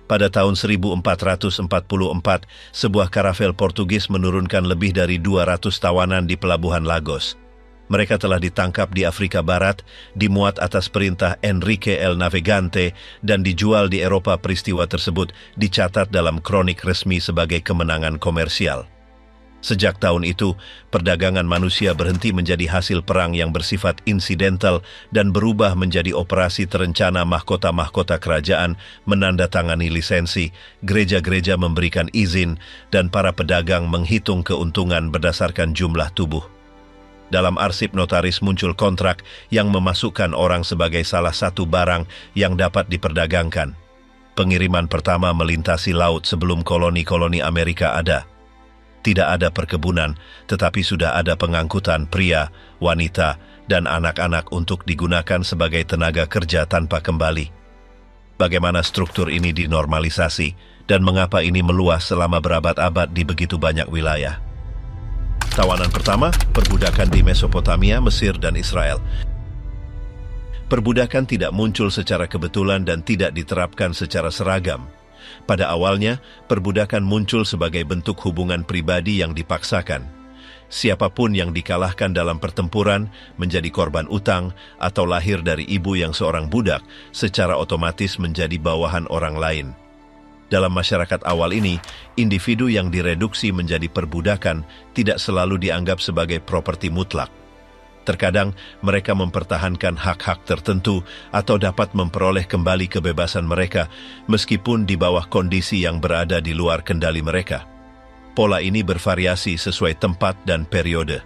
Pada tahun 1444, sebuah karavel Portugis menurunkan lebih dari 200 tawanan di pelabuhan Lagos. Mereka telah ditangkap di Afrika Barat, dimuat atas perintah Enrique el Navegante, dan dijual di Eropa. Peristiwa tersebut dicatat dalam kronik resmi sebagai kemenangan komersial. Sejak tahun itu, perdagangan manusia berhenti menjadi hasil perang yang bersifat insidental dan berubah menjadi operasi terencana. Mahkota-mahkota kerajaan menandatangani lisensi, gereja-gereja memberikan izin, dan para pedagang menghitung keuntungan berdasarkan jumlah tubuh. Dalam arsip notaris muncul kontrak yang memasukkan orang sebagai salah satu barang yang dapat diperdagangkan. Pengiriman pertama melintasi laut sebelum koloni-koloni Amerika ada. Tidak ada perkebunan, tetapi sudah ada pengangkutan pria, wanita, dan anak-anak untuk digunakan sebagai tenaga kerja tanpa kembali. Bagaimana struktur ini dinormalisasi, dan mengapa ini meluas selama berabad-abad di begitu banyak wilayah? Tawanan pertama, perbudakan di Mesopotamia, Mesir, dan Israel. Perbudakan tidak muncul secara kebetulan dan tidak diterapkan secara seragam. Pada awalnya, perbudakan muncul sebagai bentuk hubungan pribadi yang dipaksakan. Siapapun yang dikalahkan dalam pertempuran, menjadi korban utang, atau lahir dari ibu yang seorang budak, secara otomatis menjadi bawahan orang lain. Dalam masyarakat awal ini, individu yang direduksi menjadi perbudakan tidak selalu dianggap sebagai properti mutlak. Terkadang mereka mempertahankan hak-hak tertentu atau dapat memperoleh kembali kebebasan mereka meskipun di bawah kondisi yang berada di luar kendali mereka. Pola ini bervariasi sesuai tempat dan periode.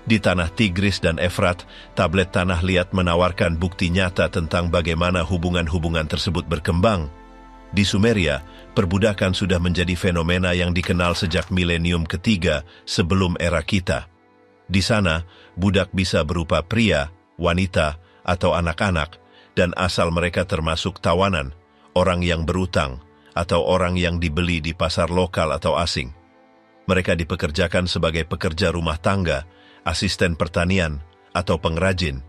Di tanah Tigris dan Efrat, tablet tanah liat menawarkan bukti nyata tentang bagaimana hubungan-hubungan tersebut berkembang. Di Sumeria, perbudakan sudah menjadi fenomena yang dikenal sejak milenium ketiga sebelum era kita. Di sana, budak bisa berupa pria, wanita, atau anak-anak, dan asal mereka termasuk tawanan, orang yang berutang, atau orang yang dibeli di pasar lokal atau asing. Mereka dipekerjakan sebagai pekerja rumah tangga, asisten pertanian, atau pengrajin.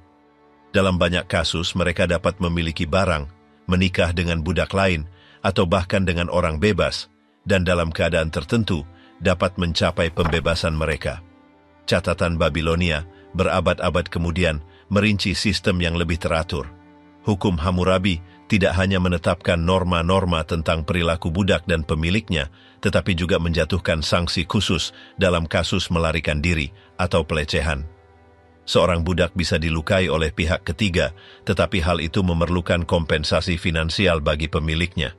Dalam banyak kasus, mereka dapat memiliki barang, menikah dengan budak lain, atau bahkan dengan orang bebas, dan dalam keadaan tertentu, dapat mencapai pembebasan mereka. Catatan Babilonia, berabad-abad kemudian, merinci sistem yang lebih teratur. Hukum Hammurabi tidak hanya menetapkan norma-norma tentang perilaku budak dan pemiliknya, tetapi juga menjatuhkan sanksi khusus dalam kasus melarikan diri atau pelecehan. Seorang budak bisa dilukai oleh pihak ketiga, tetapi hal itu memerlukan kompensasi finansial bagi pemiliknya.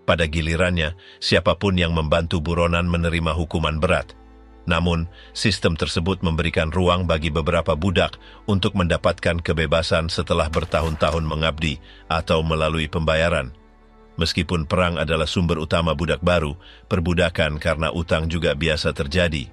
Pada gilirannya, siapapun yang membantu buronan menerima hukuman berat. Namun, sistem tersebut memberikan ruang bagi beberapa budak untuk mendapatkan kebebasan setelah bertahun-tahun mengabdi atau melalui pembayaran. Meskipun perang adalah sumber utama budak baru, perbudakan karena utang juga biasa terjadi.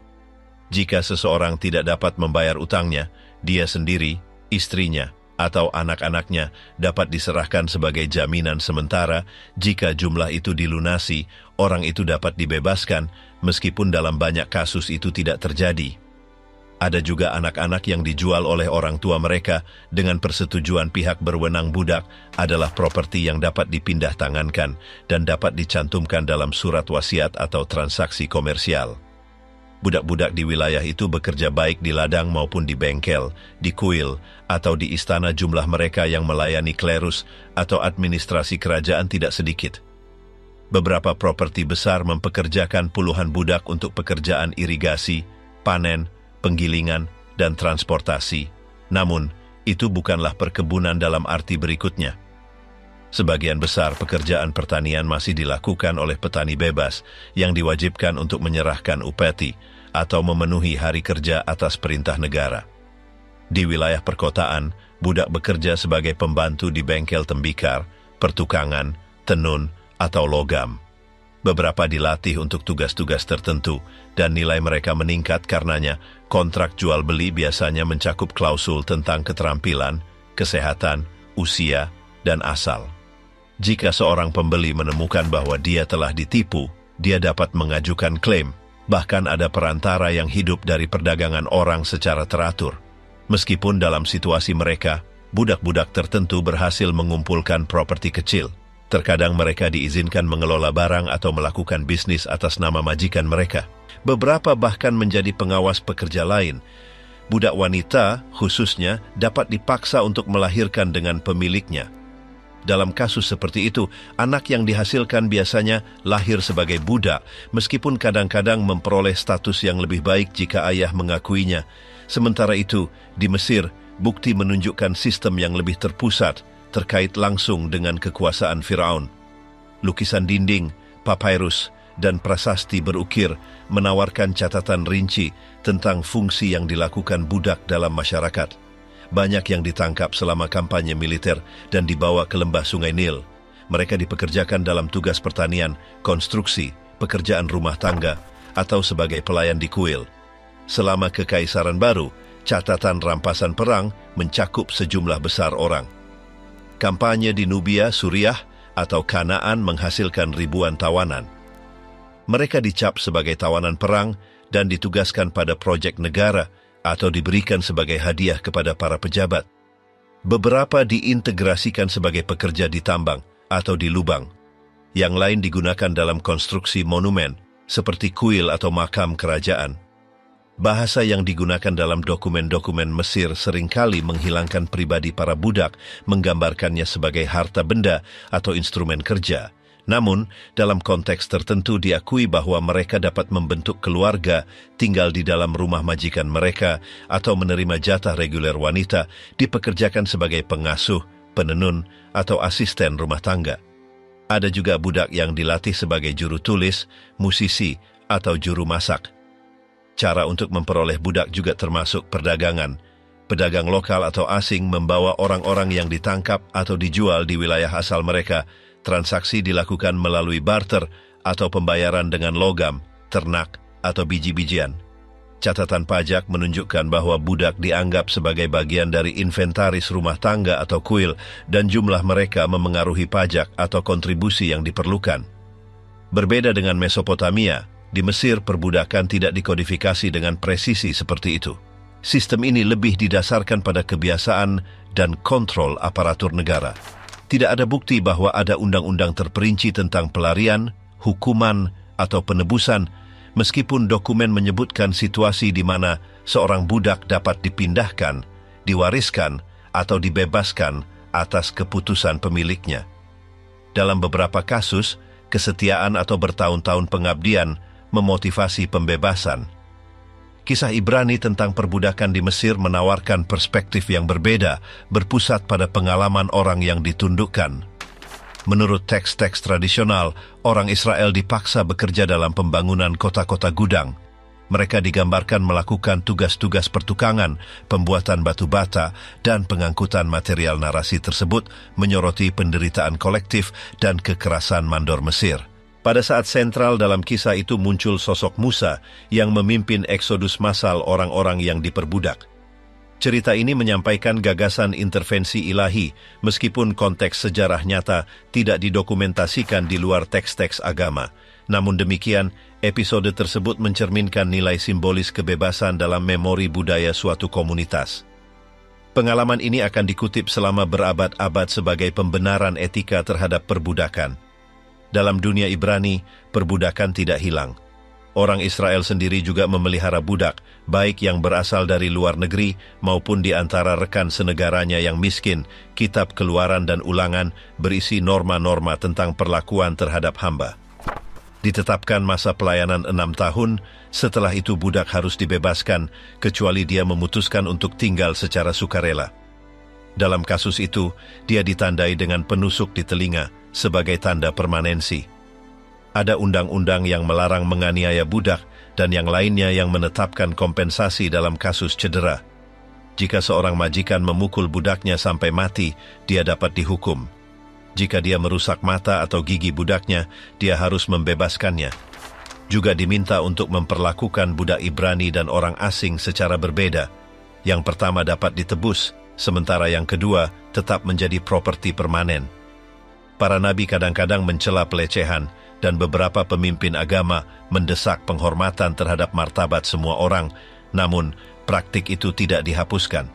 Jika seseorang tidak dapat membayar utangnya, dia sendiri, istrinya, atau anak-anaknya dapat diserahkan sebagai jaminan sementara. Jika jumlah itu dilunasi, orang itu dapat dibebaskan, meskipun dalam banyak kasus itu tidak terjadi. Ada juga anak-anak yang dijual oleh orang tua mereka dengan persetujuan pihak berwenang. Budak adalah properti yang dapat dipindah tangankan dan dapat dicantumkan dalam surat wasiat atau transaksi komersial. Budak-budak di wilayah itu bekerja baik di ladang maupun di bengkel, di kuil, atau di istana. Jumlah mereka yang melayani klerus atau administrasi kerajaan tidak sedikit. Beberapa properti besar mempekerjakan puluhan budak untuk pekerjaan irigasi, panen, penggilingan, dan transportasi. Namun, itu bukanlah perkebunan dalam arti berikutnya. Sebagian besar pekerjaan pertanian masih dilakukan oleh petani bebas yang diwajibkan untuk menyerahkan upeti atau memenuhi hari kerja atas perintah negara. Di wilayah perkotaan, budak bekerja sebagai pembantu di bengkel tembikar, pertukangan, tenun, atau logam. Beberapa dilatih untuk tugas-tugas tertentu, dan nilai mereka meningkat karenanya. Kontrak jual-beli biasanya mencakup klausul tentang keterampilan, kesehatan, usia, dan asal. Jika seorang pembeli menemukan bahwa dia telah ditipu, dia dapat mengajukan klaim. Bahkan ada perantara yang hidup dari perdagangan orang secara teratur. Meskipun dalam situasi mereka, budak-budak tertentu berhasil mengumpulkan properti kecil. Terkadang mereka diizinkan mengelola barang atau melakukan bisnis atas nama majikan mereka. Beberapa bahkan menjadi pengawas pekerja lain. Budak wanita, khususnya, dapat dipaksa untuk melahirkan dengan pemiliknya. Dalam kasus seperti itu, anak yang dihasilkan biasanya lahir sebagai budak, meskipun kadang-kadang memperoleh status yang lebih baik jika ayah mengakuinya. Sementara itu, di Mesir, bukti menunjukkan sistem yang lebih terpusat, terkait langsung dengan kekuasaan Firaun. Lukisan dinding, papyrus, dan prasasti berukir menawarkan catatan rinci tentang fungsi yang dilakukan budak dalam masyarakat. Banyak yang ditangkap selama kampanye militer dan dibawa ke lembah Sungai Nil. Mereka dipekerjakan dalam tugas pertanian, konstruksi, pekerjaan rumah tangga, atau sebagai pelayan di kuil. Selama Kekaisaran Baru, catatan rampasan perang mencakup sejumlah besar orang. Kampanye di Nubia, Suriah, atau Kanaan menghasilkan ribuan tawanan. Mereka dicap sebagai tawanan perang dan ditugaskan pada proyek negara atau diberikan sebagai hadiah kepada para pejabat. Beberapa diintegrasikan sebagai pekerja di tambang atau di lubang. Yang lain digunakan dalam konstruksi monumen, seperti kuil atau makam kerajaan. Bahasa yang digunakan dalam dokumen-dokumen Mesir seringkali menghilangkan pribadi para budak, menggambarkannya sebagai harta benda atau instrumen kerja. Namun, dalam konteks tertentu diakui bahwa mereka dapat membentuk keluarga, tinggal di dalam rumah majikan mereka, atau menerima jatah reguler wanita, dipekerjakan sebagai pengasuh, penenun, atau asisten rumah tangga. Ada juga budak yang dilatih sebagai juru tulis, musisi, atau juru masak. Cara untuk memperoleh budak juga termasuk perdagangan. Pedagang lokal atau asing membawa orang-orang yang ditangkap atau dijual di wilayah asal mereka. Transaksi dilakukan melalui barter atau pembayaran dengan logam, ternak, atau biji-bijian. Catatan pajak menunjukkan bahwa budak dianggap sebagai bagian dari inventaris rumah tangga atau kuil dan jumlah mereka memengaruhi pajak atau kontribusi yang diperlukan. Berbeda dengan Mesopotamia, di Mesir perbudakan tidak dikodifikasi dengan presisi seperti itu. Sistem ini lebih didasarkan pada kebiasaan dan kontrol aparatur negara. Tidak ada bukti bahwa ada undang-undang terperinci tentang pelarian, hukuman, atau penebusan, meskipun dokumen menyebutkan situasi di mana seorang budak dapat dipindahkan, diwariskan, atau dibebaskan atas keputusan pemiliknya. Dalam beberapa kasus, kesetiaan atau bertahun-tahun pengabdian memotivasi pembebasan. Kisah Ibrani tentang perbudakan di Mesir menawarkan perspektif yang berbeda, berpusat pada pengalaman orang yang ditundukkan. Menurut teks-teks tradisional, orang Israel dipaksa bekerja dalam pembangunan kota-kota gudang. Mereka digambarkan melakukan tugas-tugas pertukangan, pembuatan batu bata, dan pengangkutan material. Narasi tersebut menyoroti penderitaan kolektif dan kekerasan mandor Mesir. Pada saat sentral dalam kisah itu muncul sosok Musa yang memimpin eksodus massal orang-orang yang diperbudak. Cerita ini menyampaikan gagasan intervensi ilahi, meskipun konteks sejarah nyata tidak didokumentasikan di luar teks-teks agama. Namun demikian, episode tersebut mencerminkan nilai simbolis kebebasan dalam memori budaya suatu komunitas. Pengalaman ini akan dikutip selama berabad-abad sebagai pembenaran etika terhadap perbudakan. Dalam dunia Ibrani, perbudakan tidak hilang. Orang Israel sendiri juga memelihara budak, baik yang berasal dari luar negeri maupun di antara rekan senegaranya yang miskin. Kitab Keluaran dan Ulangan berisi norma-norma tentang perlakuan terhadap hamba. Ditetapkan masa pelayanan 6 tahun, setelah itu budak harus dibebaskan, kecuali dia memutuskan untuk tinggal secara sukarela. Dalam kasus itu, dia ditandai dengan penusuk di telinga sebagai tanda permanensi. Ada undang-undang yang melarang menganiaya budak dan yang lainnya yang menetapkan kompensasi dalam kasus cedera. Jika seorang majikan memukul budaknya sampai mati, dia dapat dihukum. Jika dia merusak mata atau gigi budaknya, dia harus membebaskannya. Juga diminta untuk memperlakukan budak Ibrani dan orang asing secara berbeda. Yang pertama dapat ditebus, sementara yang kedua tetap menjadi properti permanen. Para nabi kadang-kadang mencela pelecehan, dan beberapa pemimpin agama mendesak penghormatan terhadap martabat semua orang, namun praktik itu tidak dihapuskan.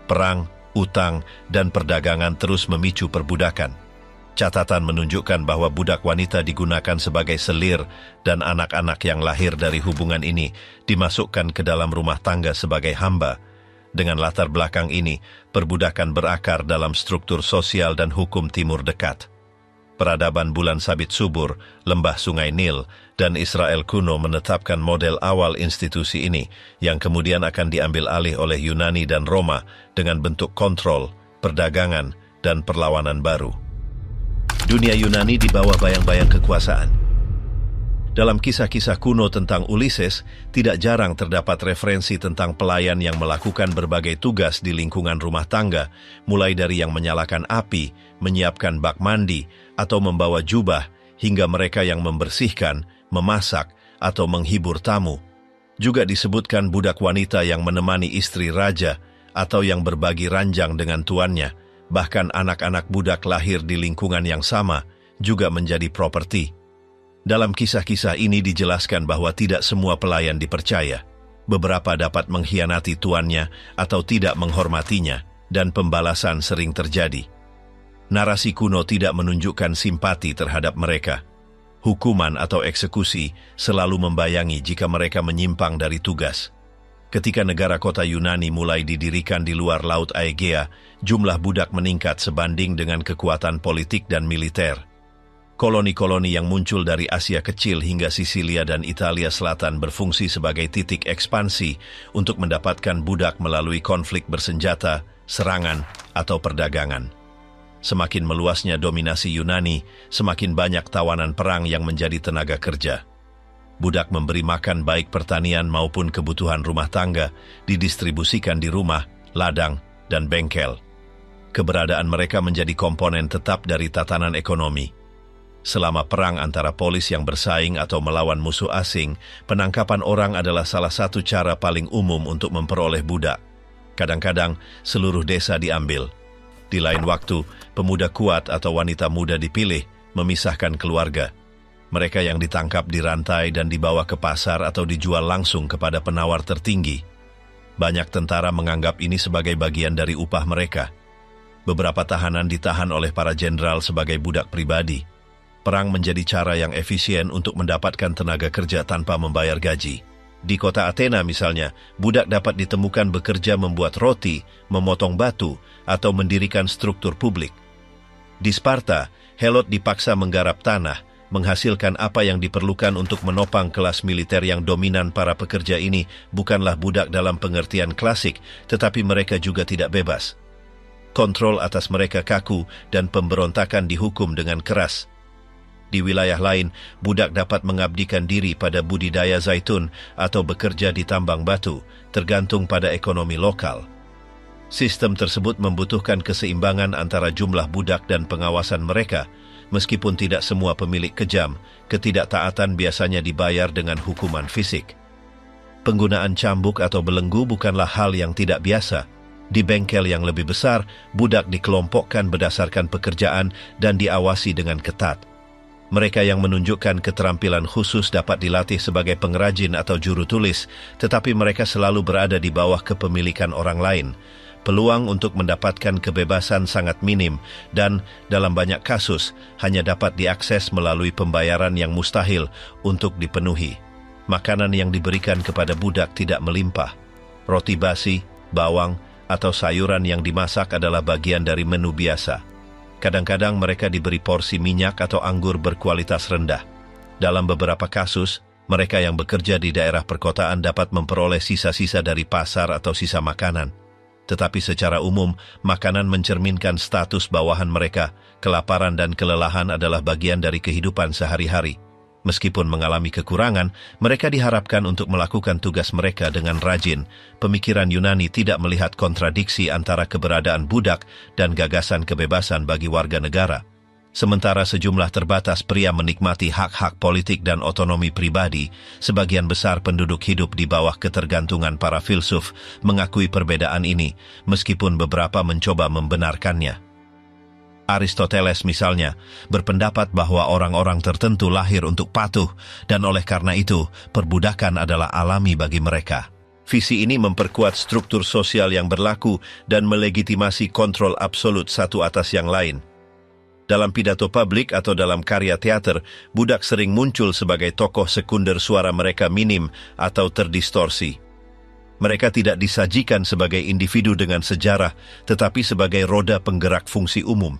Perang, utang, dan perdagangan terus memicu perbudakan. Catatan menunjukkan bahwa budak wanita digunakan sebagai selir dan anak-anak yang lahir dari hubungan ini dimasukkan ke dalam rumah tangga sebagai hamba. Dengan latar belakang ini, perbudakan berakar dalam struktur sosial dan hukum Timur Dekat. Peradaban bulan sabit subur, lembah Sungai Nil, dan Israel kuno menetapkan model awal institusi ini yang kemudian akan diambil alih oleh Yunani dan Roma dengan bentuk kontrol, perdagangan, dan perlawanan baru. Dunia Yunani di bawah bayang-bayang kekuasaan. Dalam kisah-kisah kuno tentang Ulysses, tidak jarang terdapat referensi tentang pelayan yang melakukan berbagai tugas di lingkungan rumah tangga, mulai dari yang menyalakan api, menyiapkan bak mandi, atau membawa jubah, hingga mereka yang membersihkan, memasak, atau menghibur tamu. Juga disebutkan budak wanita yang menemani istri raja, atau yang berbagi ranjang dengan tuannya. Bahkan anak-anak budak lahir di lingkungan yang sama juga menjadi properti. Dalam kisah-kisah ini dijelaskan bahwa tidak semua pelayan dipercaya. Beberapa dapat mengkhianati tuannya atau tidak menghormatinya, dan pembalasan sering terjadi. Narasi kuno tidak menunjukkan simpati terhadap mereka. Hukuman atau eksekusi selalu membayangi jika mereka menyimpang dari tugas. Ketika negara kota Yunani mulai didirikan di luar Laut Aegea, jumlah budak meningkat sebanding dengan kekuatan politik dan militer. Koloni-koloni yang muncul dari Asia Kecil hingga Sisilia dan Italia Selatan berfungsi sebagai titik ekspansi untuk mendapatkan budak melalui konflik bersenjata, serangan, atau perdagangan. Semakin meluasnya dominasi Yunani, semakin banyak tawanan perang yang menjadi tenaga kerja. Budak memberi makan baik pertanian maupun kebutuhan rumah tangga, didistribusikan di rumah, ladang, dan bengkel. Keberadaan mereka menjadi komponen tetap dari tatanan ekonomi. Selama perang antara polis yang bersaing atau melawan musuh asing, penangkapan orang adalah salah satu cara paling umum untuk memperoleh budak. Kadang-kadang, seluruh desa diambil. Di lain waktu, pemuda kuat atau wanita muda dipilih, memisahkan keluarga. Mereka yang ditangkap dirantai dan dibawa ke pasar atau dijual langsung kepada penawar tertinggi. Banyak tentara menganggap ini sebagai bagian dari upah mereka. Beberapa tahanan ditahan oleh para jenderal sebagai budak pribadi. Perang menjadi cara yang efisien untuk mendapatkan tenaga kerja tanpa membayar gaji. Di kota Athena misalnya, budak dapat ditemukan bekerja membuat roti, memotong batu, atau mendirikan struktur publik. Di Sparta, Helot dipaksa menggarap tanah, menghasilkan apa yang diperlukan untuk menopang kelas militer yang dominan. Para pekerja ini bukanlah budak dalam pengertian klasik, tetapi mereka juga tidak bebas. Kontrol atas mereka kaku dan pemberontakan dihukum dengan keras. Di wilayah lain, budak dapat mengabdikan diri pada budidaya zaitun atau bekerja di tambang batu, tergantung pada ekonomi lokal. Sistem tersebut membutuhkan keseimbangan antara jumlah budak dan pengawasan mereka. Meskipun tidak semua pemilik kejam, ketidaktaatan biasanya dibayar dengan hukuman fisik. Penggunaan cambuk atau belenggu bukanlah hal yang tidak biasa. Di bengkel yang lebih besar, budak dikelompokkan berdasarkan pekerjaan dan diawasi dengan ketat. Mereka yang menunjukkan keterampilan khusus dapat dilatih sebagai pengrajin atau juru tulis, tetapi mereka selalu berada di bawah kepemilikan orang lain. Peluang untuk mendapatkan kebebasan sangat minim dan, dalam banyak kasus, hanya dapat diakses melalui pembayaran yang mustahil untuk dipenuhi. Makanan yang diberikan kepada budak tidak melimpah. Roti basi, bawang, atau sayuran yang dimasak adalah bagian dari menu biasa. Kadang-kadang mereka diberi porsi minyak atau anggur berkualitas rendah. Dalam beberapa kasus, mereka yang bekerja di daerah perkotaan dapat memperoleh sisa-sisa dari pasar atau sisa makanan. Tetapi secara umum, makanan mencerminkan status bawahan mereka. Kelaparan dan kelelahan adalah bagian dari kehidupan sehari-hari. Meskipun mengalami kekurangan, mereka diharapkan untuk melakukan tugas mereka dengan rajin. Pemikiran Yunani tidak melihat kontradiksi antara keberadaan budak dan gagasan kebebasan bagi warga negara. Sementara sejumlah terbatas pria menikmati hak-hak politik dan otonomi pribadi, sebagian besar penduduk hidup di bawah ketergantungan para filsuf mengakui perbedaan ini, meskipun beberapa mencoba membenarkannya. Aristoteles misalnya berpendapat bahwa orang-orang tertentu lahir untuk patuh dan oleh karena itu perbudakan adalah alami bagi mereka. Visi ini memperkuat struktur sosial yang berlaku dan melegitimasi kontrol absolut satu atas yang lain. Dalam pidato publik atau dalam karya teater, budak sering muncul sebagai tokoh sekunder, suara mereka minim atau terdistorsi. Mereka tidak disajikan sebagai individu dengan sejarah, tetapi sebagai roda penggerak fungsi umum.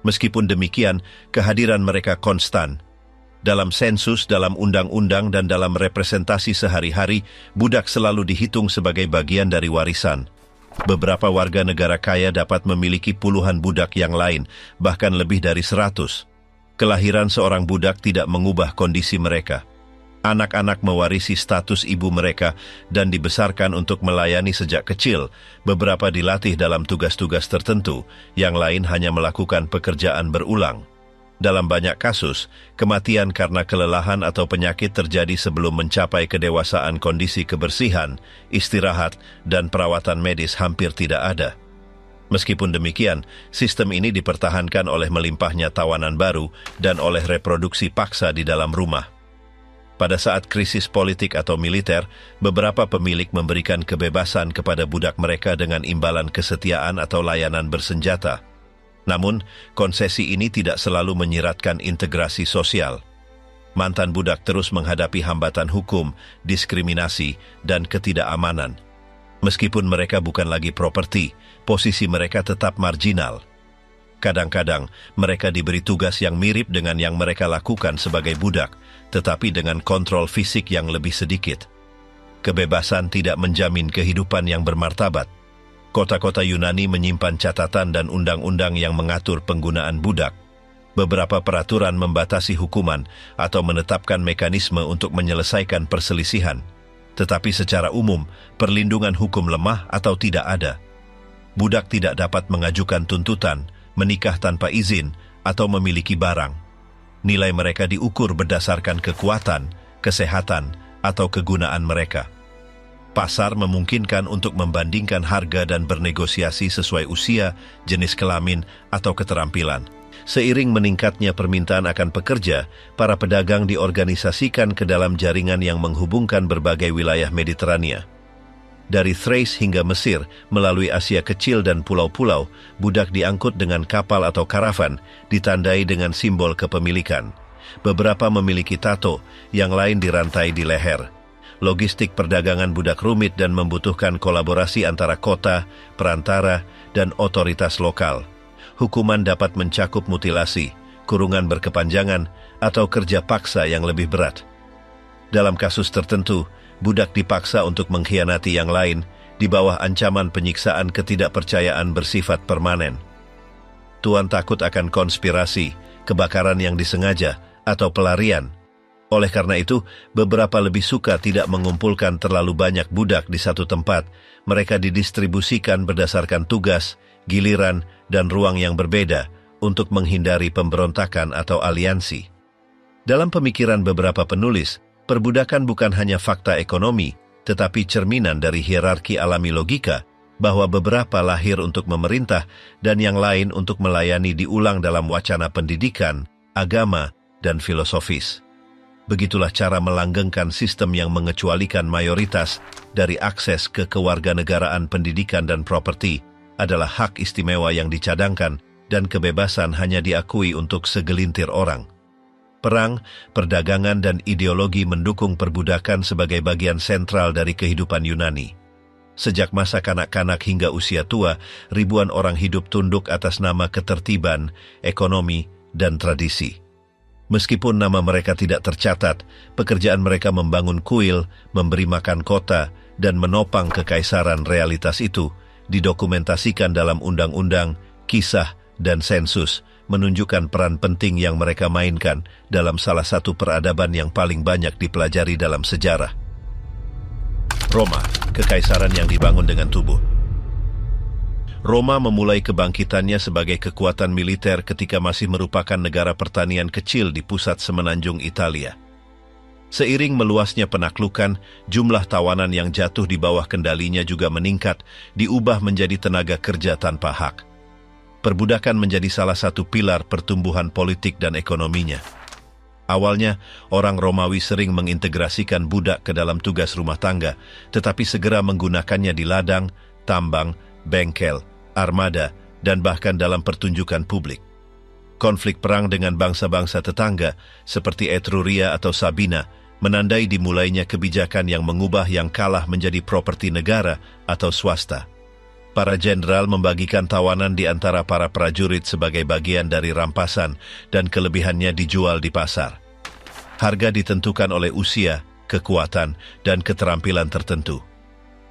Meskipun demikian, kehadiran mereka konstan. Dalam sensus, dalam undang-undang, dan dalam representasi sehari-hari, budak selalu dihitung sebagai bagian dari warisan. Beberapa warga negara kaya dapat memiliki puluhan budak yang lain, bahkan lebih dari 100. Kelahiran seorang budak tidak mengubah kondisi mereka. Anak-anak mewarisi status ibu mereka dan dibesarkan untuk melayani sejak kecil. Beberapa dilatih dalam tugas-tugas tertentu, yang lain hanya melakukan pekerjaan berulang. Dalam banyak kasus, kematian karena kelelahan atau penyakit terjadi sebelum mencapai kedewasaan. Kondisi kebersihan, istirahat, dan perawatan medis hampir tidak ada. Meskipun demikian, sistem ini dipertahankan oleh melimpahnya tawanan baru dan oleh reproduksi paksa di dalam rumah. Pada saat krisis politik atau militer, beberapa pemilik memberikan kebebasan kepada budak mereka dengan imbalan kesetiaan atau layanan bersenjata. Namun, konsesi ini tidak selalu menyiratkan integrasi sosial. Mantan budak terus menghadapi hambatan hukum, diskriminasi, dan ketidakamanan. Meskipun mereka bukan lagi properti, posisi mereka tetap marginal. Kadang-kadang, mereka diberi tugas yang mirip dengan yang mereka lakukan sebagai budak, tetapi dengan kontrol fisik yang lebih sedikit. Kebebasan tidak menjamin kehidupan yang bermartabat. Kota-kota Yunani menyimpan catatan dan undang-undang yang mengatur penggunaan budak. Beberapa peraturan membatasi hukuman atau menetapkan mekanisme untuk menyelesaikan perselisihan. Tetapi secara umum, perlindungan hukum lemah atau tidak ada. Budak tidak dapat mengajukan tuntutan, menikah tanpa izin, atau memiliki barang. Nilai mereka diukur berdasarkan kekuatan, kesehatan, atau kegunaan mereka. Pasar memungkinkan untuk membandingkan harga dan bernegosiasi sesuai usia, jenis kelamin, atau keterampilan. Seiring meningkatnya permintaan akan pekerja, para pedagang diorganisasikan ke dalam jaringan yang menghubungkan berbagai wilayah Mediterania. Dari Thrace hingga Mesir, melalui Asia Kecil dan pulau-pulau, budak diangkut dengan kapal atau karavan, ditandai dengan simbol kepemilikan. Beberapa memiliki tato, yang lain dirantai di leher. Logistik perdagangan budak rumit dan membutuhkan kolaborasi antara kota, perantara, dan otoritas lokal. Hukuman dapat mencakup mutilasi, kurungan berkepanjangan, atau kerja paksa yang lebih berat. Dalam kasus tertentu, budak dipaksa untuk mengkhianati yang lain di bawah ancaman penyiksaan ketidakpercayaan bersifat permanen. Tuan takut akan konspirasi, kebakaran yang disengaja, atau pelarian. Oleh karena itu, beberapa lebih suka tidak mengumpulkan terlalu banyak budak di satu tempat. Mereka didistribusikan berdasarkan tugas, giliran, dan ruang yang berbeda untuk menghindari pemberontakan atau aliansi. Dalam pemikiran beberapa penulis, perbudakan bukan hanya fakta ekonomi, tetapi cerminan dari hierarki alami logika, bahwa beberapa lahir untuk memerintah dan yang lain untuk melayani diulang dalam wacana pendidikan, agama, dan filosofis. Begitulah cara melanggengkan sistem yang mengecualikan mayoritas dari akses ke kewarganegaraan, pendidikan, dan properti adalah hak istimewa yang dicadangkan dan kebebasan hanya diakui untuk segelintir orang. Perang, perdagangan, dan ideologi mendukung perbudakan sebagai bagian sentral dari kehidupan Yunani. Sejak masa kanak-kanak hingga usia tua, ribuan orang hidup tunduk atas nama ketertiban, ekonomi, dan tradisi. Meskipun nama mereka tidak tercatat, pekerjaan mereka membangun kuil, memberi makan kota, dan menopang kekaisaran. Realitas itu didokumentasikan dalam undang-undang, kisah, dan sensus, menunjukkan peran penting yang mereka mainkan dalam salah satu peradaban yang paling banyak dipelajari dalam sejarah. Roma, kekaisaran yang dibangun dengan tubuh. Roma memulai kebangkitannya sebagai kekuatan militer ketika masih merupakan negara pertanian kecil di pusat semenanjung Italia. Seiring meluasnya penaklukan, jumlah tawanan yang jatuh di bawah kendalinya juga meningkat, diubah menjadi tenaga kerja tanpa hak. Perbudakan menjadi salah satu pilar pertumbuhan politik dan ekonominya. Awalnya, orang Romawi sering mengintegrasikan budak ke dalam tugas rumah tangga, tetapi segera menggunakannya di ladang, tambang, bengkel, armada, dan bahkan dalam pertunjukan publik. Konflik perang dengan bangsa-bangsa tetangga, seperti Etruria atau Sabina, menandai dimulainya kebijakan yang mengubah yang kalah menjadi properti negara atau swasta. Para jenderal membagikan tawanan di antara para prajurit sebagai bagian dari rampasan dan kelebihannya dijual di pasar. Harga ditentukan oleh usia, kekuatan, dan keterampilan tertentu.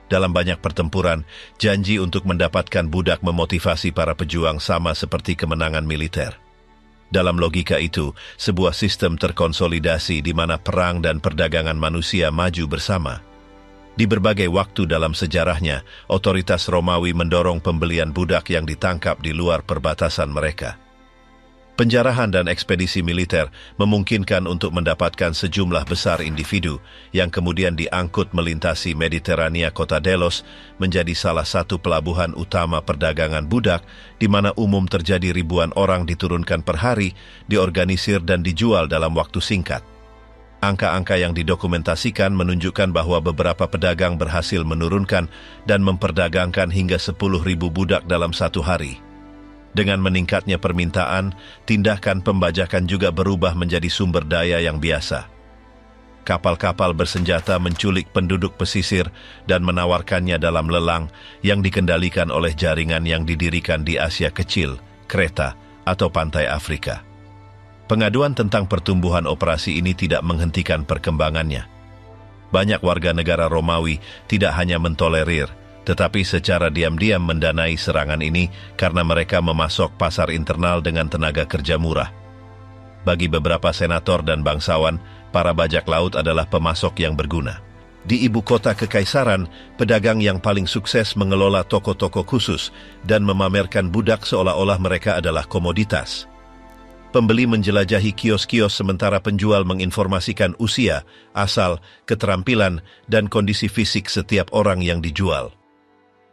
Dalam banyak pertempuran, janji untuk mendapatkan budak memotivasi para pejuang sama seperti kemenangan militer. Dalam logika itu, sebuah sistem terkonsolidasi di mana perang dan perdagangan manusia maju bersama. Di berbagai waktu dalam sejarahnya, otoritas Romawi mendorong pembelian budak yang ditangkap di luar perbatasan mereka. Penjarahan dan ekspedisi militer memungkinkan untuk mendapatkan sejumlah besar individu yang kemudian diangkut melintasi Mediterania. Kota Delos menjadi salah satu pelabuhan utama perdagangan budak, di mana umum terjadi ribuan orang diturunkan per hari, diorganisir dan dijual dalam waktu singkat. Angka-angka yang didokumentasikan menunjukkan bahwa beberapa pedagang berhasil menurunkan dan memperdagangkan hingga 10.000 budak dalam satu hari. Dengan meningkatnya permintaan, tindakan pembajakan juga berubah menjadi sumber daya yang biasa. Kapal-kapal bersenjata menculik penduduk pesisir dan menawarkannya dalam lelang yang dikendalikan oleh jaringan yang didirikan di Asia Kecil, Kreta, atau pantai Afrika. Pengaduan tentang pertumbuhan operasi ini tidak menghentikan perkembangannya. Banyak warga negara Romawi tidak hanya mentolerir, tetapi secara diam-diam mendanai serangan ini karena mereka memasok pasar internal dengan tenaga kerja murah. Bagi beberapa senator dan bangsawan, para bajak laut adalah pemasok yang berguna. Di ibu kota kekaisaran, pedagang yang paling sukses mengelola toko-toko khusus dan memamerkan budak seolah-olah mereka adalah komoditas. Pembeli menjelajahi kios-kios sementara penjual menginformasikan usia, asal, keterampilan, dan kondisi fisik setiap orang yang dijual.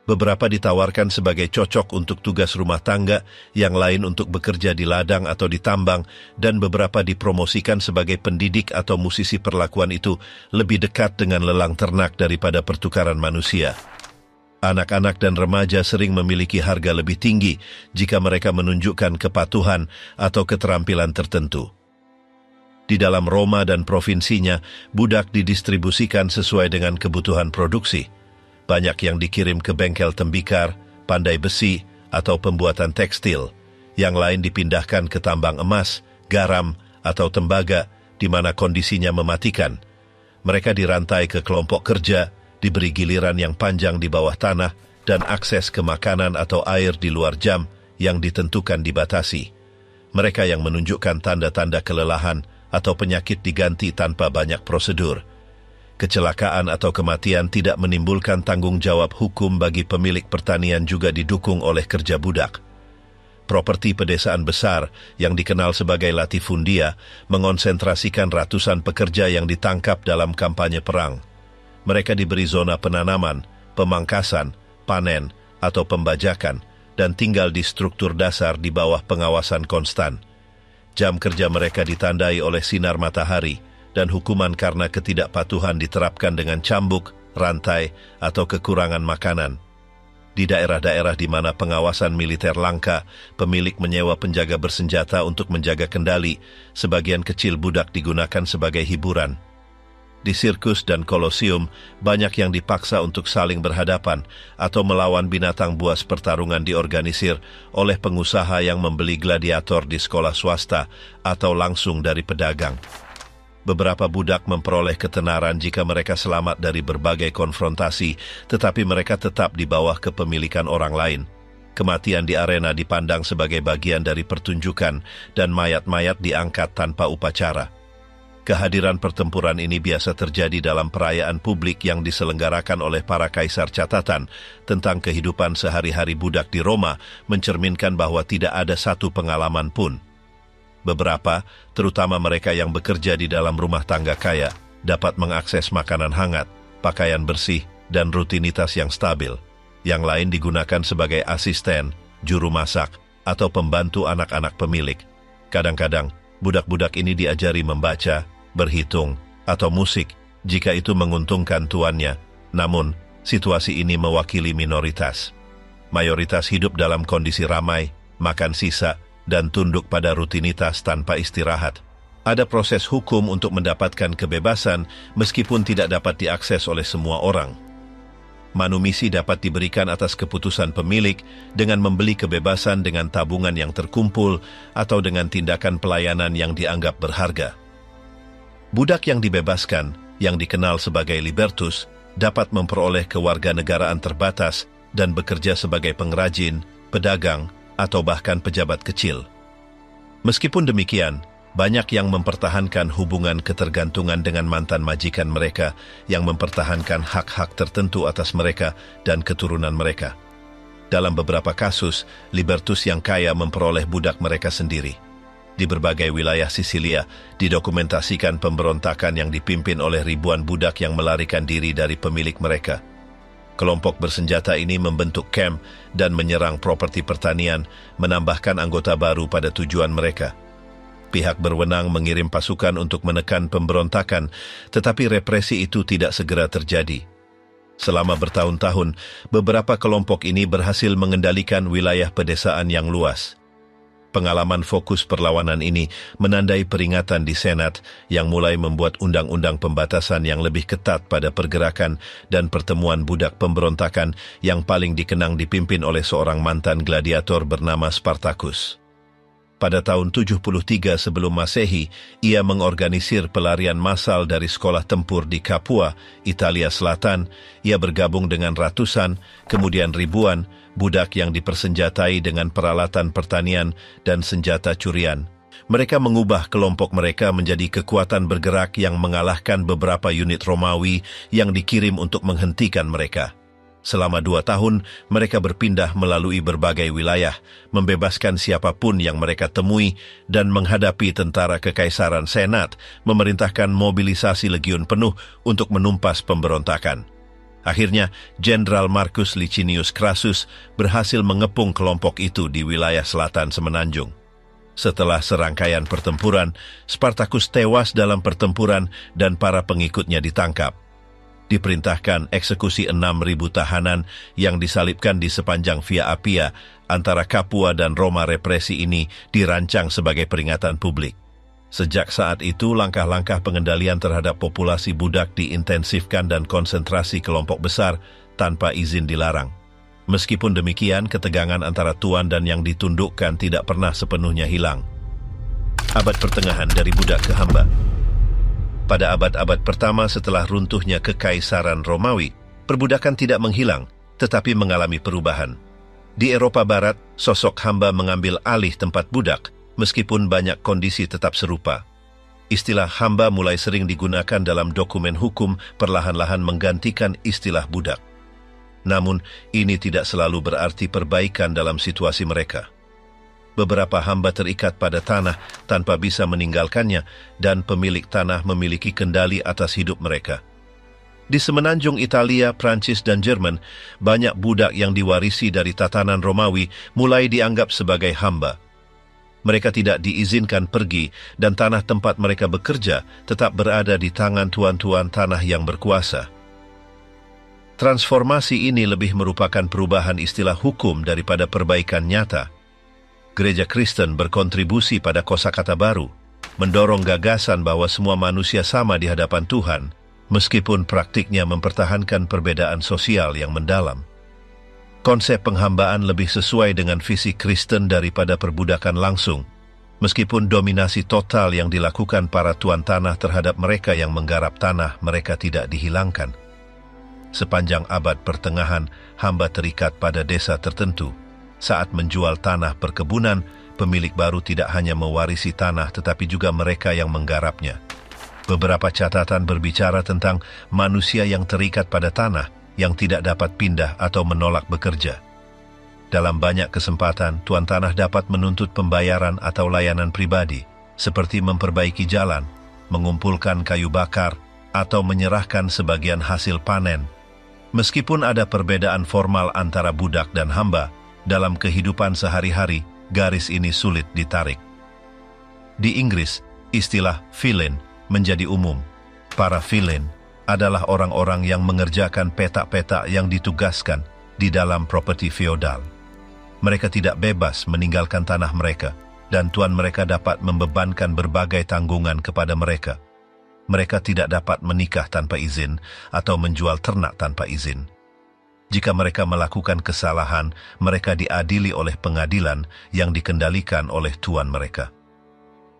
Beberapa ditawarkan sebagai cocok untuk tugas rumah tangga, yang lain untuk bekerja di ladang atau di tambang, dan beberapa dipromosikan sebagai pendidik atau musisi. Perlakuan itu lebih dekat dengan lelang ternak daripada pertukaran manusia. Anak-anak dan remaja sering memiliki harga lebih tinggi jika mereka menunjukkan kepatuhan atau keterampilan tertentu. Di dalam Roma dan provinsinya, budak didistribusikan sesuai dengan kebutuhan produksi. Banyak yang dikirim ke bengkel tembikar, pandai besi, atau pembuatan tekstil. Yang lain dipindahkan ke tambang emas, garam, atau tembaga, di mana kondisinya mematikan. Mereka dirantai ke kelompok kerja, diberi giliran yang panjang di bawah tanah, dan akses ke makanan atau air di luar jam yang ditentukan dibatasi. Mereka yang menunjukkan tanda-tanda kelelahan atau penyakit diganti tanpa banyak prosedur. Kecelakaan atau kematian tidak menimbulkan tanggung jawab hukum bagi pemilik pertanian juga didukung oleh kerja budak. Properti pedesaan besar yang dikenal sebagai latifundia mengonsentrasikan ratusan pekerja yang ditangkap dalam kampanye perang. Mereka diberi zona penanaman, pemangkasan, panen, atau pembajakan, dan tinggal di struktur dasar di bawah pengawasan konstan. Jam kerja mereka ditandai oleh sinar matahari, dan hukuman karena ketidakpatuhan diterapkan dengan cambuk, rantai, atau kekurangan makanan. Di daerah-daerah di mana pengawasan militer langka, pemilik menyewa penjaga bersenjata untuk menjaga kendali. Sebagian kecil budak digunakan sebagai hiburan. Di sirkus dan kolosium, banyak yang dipaksa untuk saling berhadapan atau melawan binatang buas. Pertarungan diorganisir oleh pengusaha yang membeli gladiator di sekolah swasta atau langsung dari pedagang. Beberapa budak memperoleh ketenaran jika mereka selamat dari berbagai konfrontasi, tetapi mereka tetap di bawah kepemilikan orang lain. Kematian di arena dipandang sebagai bagian dari pertunjukan, dan mayat-mayat diangkat tanpa upacara. Kehadiran pertempuran ini biasa terjadi dalam perayaan publik yang diselenggarakan oleh para kaisar. Catatan tentang kehidupan sehari-hari budak di Roma mencerminkan bahwa tidak ada satu pengalaman pun. Beberapa, terutama mereka yang bekerja di dalam rumah tangga kaya, dapat mengakses makanan hangat, pakaian bersih, dan rutinitas yang stabil. Yang lain digunakan sebagai asisten, juru masak, atau pembantu anak-anak pemilik. Kadang-kadang, budak-budak ini diajari membaca, berhitung, atau musik, jika itu menguntungkan tuannya. Namun, situasi ini mewakili minoritas. Mayoritas hidup dalam kondisi ramai, makan sisa, dan tunduk pada rutinitas tanpa istirahat. Ada proses hukum untuk mendapatkan kebebasan meskipun tidak dapat diakses oleh semua orang. Manumisi dapat diberikan atas keputusan pemilik dengan membeli kebebasan dengan tabungan yang terkumpul atau dengan tindakan pelayanan yang dianggap berharga. Budak yang dibebaskan, yang dikenal sebagai libertus, dapat memperoleh kewarganegaraan terbatas dan bekerja sebagai pengrajin, pedagang, atau bahkan pejabat kecil. Meskipun demikian, banyak yang mempertahankan hubungan ketergantungan dengan mantan majikan mereka yang mempertahankan hak-hak tertentu atas mereka dan keturunan mereka. Dalam beberapa kasus, libertus yang kaya memperoleh budak mereka sendiri. Di berbagai wilayah Sisilia, didokumentasikan pemberontakan yang dipimpin oleh ribuan budak yang melarikan diri dari pemilik mereka. Kelompok bersenjata ini membentuk kamp dan menyerang properti pertanian, menambahkan anggota baru pada tujuan mereka. Pihak berwenang mengirim pasukan untuk menekan pemberontakan, tetapi represi itu tidak segera terjadi. Selama bertahun-tahun, beberapa kelompok ini berhasil mengendalikan wilayah pedesaan yang luas. Pengalaman fokus perlawanan ini menandai peringatan di Senat yang mulai membuat undang-undang pembatasan yang lebih ketat pada pergerakan dan pertemuan budak pemberontakan yang paling dikenang dipimpin oleh seorang mantan gladiator bernama Spartacus. Pada tahun 73 sebelum Masehi, ia mengorganisir pelarian massal dari sekolah tempur di Capua, Italia Selatan. Ia bergabung dengan ratusan, kemudian ribuan, budak yang dipersenjatai dengan peralatan pertanian dan senjata curian. Mereka mengubah kelompok mereka menjadi kekuatan bergerak yang mengalahkan beberapa unit Romawi yang dikirim untuk menghentikan mereka. Selama 2 tahun, mereka berpindah melalui berbagai wilayah, membebaskan siapapun yang mereka temui, dan menghadapi tentara kekaisaran Senat, memerintahkan mobilisasi legiun penuh untuk menumpas pemberontakan. Akhirnya, Jenderal Marcus Licinius Crassus berhasil mengepung kelompok itu di wilayah selatan Semenanjung. Setelah serangkaian pertempuran, Spartacus tewas dalam pertempuran dan para pengikutnya ditangkap. Diperintahkan eksekusi 6.000 tahanan yang disalibkan di sepanjang Via Appia antara Capua dan Roma. Represi ini dirancang sebagai peringatan publik. Sejak saat itu, langkah-langkah pengendalian terhadap populasi budak diintensifkan dan konsentrasi kelompok besar tanpa izin dilarang. Meskipun demikian, ketegangan antara tuan dan yang ditundukkan tidak pernah sepenuhnya hilang. Abad pertengahan dari budak ke hamba. Pada abad-abad pertama setelah runtuhnya Kekaisaran Romawi, perbudakan tidak menghilang, tetapi mengalami perubahan. Di Eropa Barat, sosok hamba mengambil alih tempat budak, meskipun banyak kondisi tetap serupa. Istilah hamba mulai sering digunakan dalam dokumen hukum, perlahan-lahan menggantikan istilah budak. Namun, ini tidak selalu berarti perbaikan dalam situasi mereka. Beberapa hamba terikat pada tanah tanpa bisa meninggalkannya, dan pemilik tanah memiliki kendali atas hidup mereka. Di semenanjung Italia, Prancis, dan Jerman, banyak budak yang diwarisi dari tatanan Romawi mulai dianggap sebagai hamba. Mereka tidak diizinkan pergi, dan tanah tempat mereka bekerja tetap berada di tangan tuan-tuan tanah yang berkuasa. Transformasi ini lebih merupakan perubahan istilah hukum daripada perbaikan nyata. Gereja Kristen berkontribusi pada kosakata baru, mendorong gagasan bahwa semua manusia sama di hadapan Tuhan, meskipun praktiknya mempertahankan perbedaan sosial yang mendalam. Konsep penghambaan lebih sesuai dengan visi Kristen daripada perbudakan langsung, meskipun dominasi total yang dilakukan para tuan tanah terhadap mereka yang menggarap tanah mereka tidak dihilangkan. Sepanjang abad pertengahan, hamba terikat pada desa tertentu. Saat menjual tanah perkebunan, pemilik baru tidak hanya mewarisi tanah tetapi juga mereka yang menggarapnya. Beberapa catatan berbicara tentang manusia yang terikat pada tanah yang tidak dapat pindah atau menolak bekerja. Dalam banyak kesempatan, tuan tanah dapat menuntut pembayaran atau layanan pribadi, seperti memperbaiki jalan, mengumpulkan kayu bakar, atau menyerahkan sebagian hasil panen. Meskipun ada perbedaan formal antara budak dan hamba, dalam kehidupan sehari-hari, garis ini sulit ditarik. Di Inggris, istilah filen menjadi umum. Para filen adalah orang-orang yang mengerjakan petak-petak yang ditugaskan di dalam properti feodal. Mereka tidak bebas meninggalkan tanah mereka, dan tuan mereka dapat membebankan berbagai tanggungan kepada mereka. Mereka tidak dapat menikah tanpa izin atau menjual ternak tanpa izin. Jika mereka melakukan kesalahan, mereka diadili oleh pengadilan yang dikendalikan oleh tuan mereka.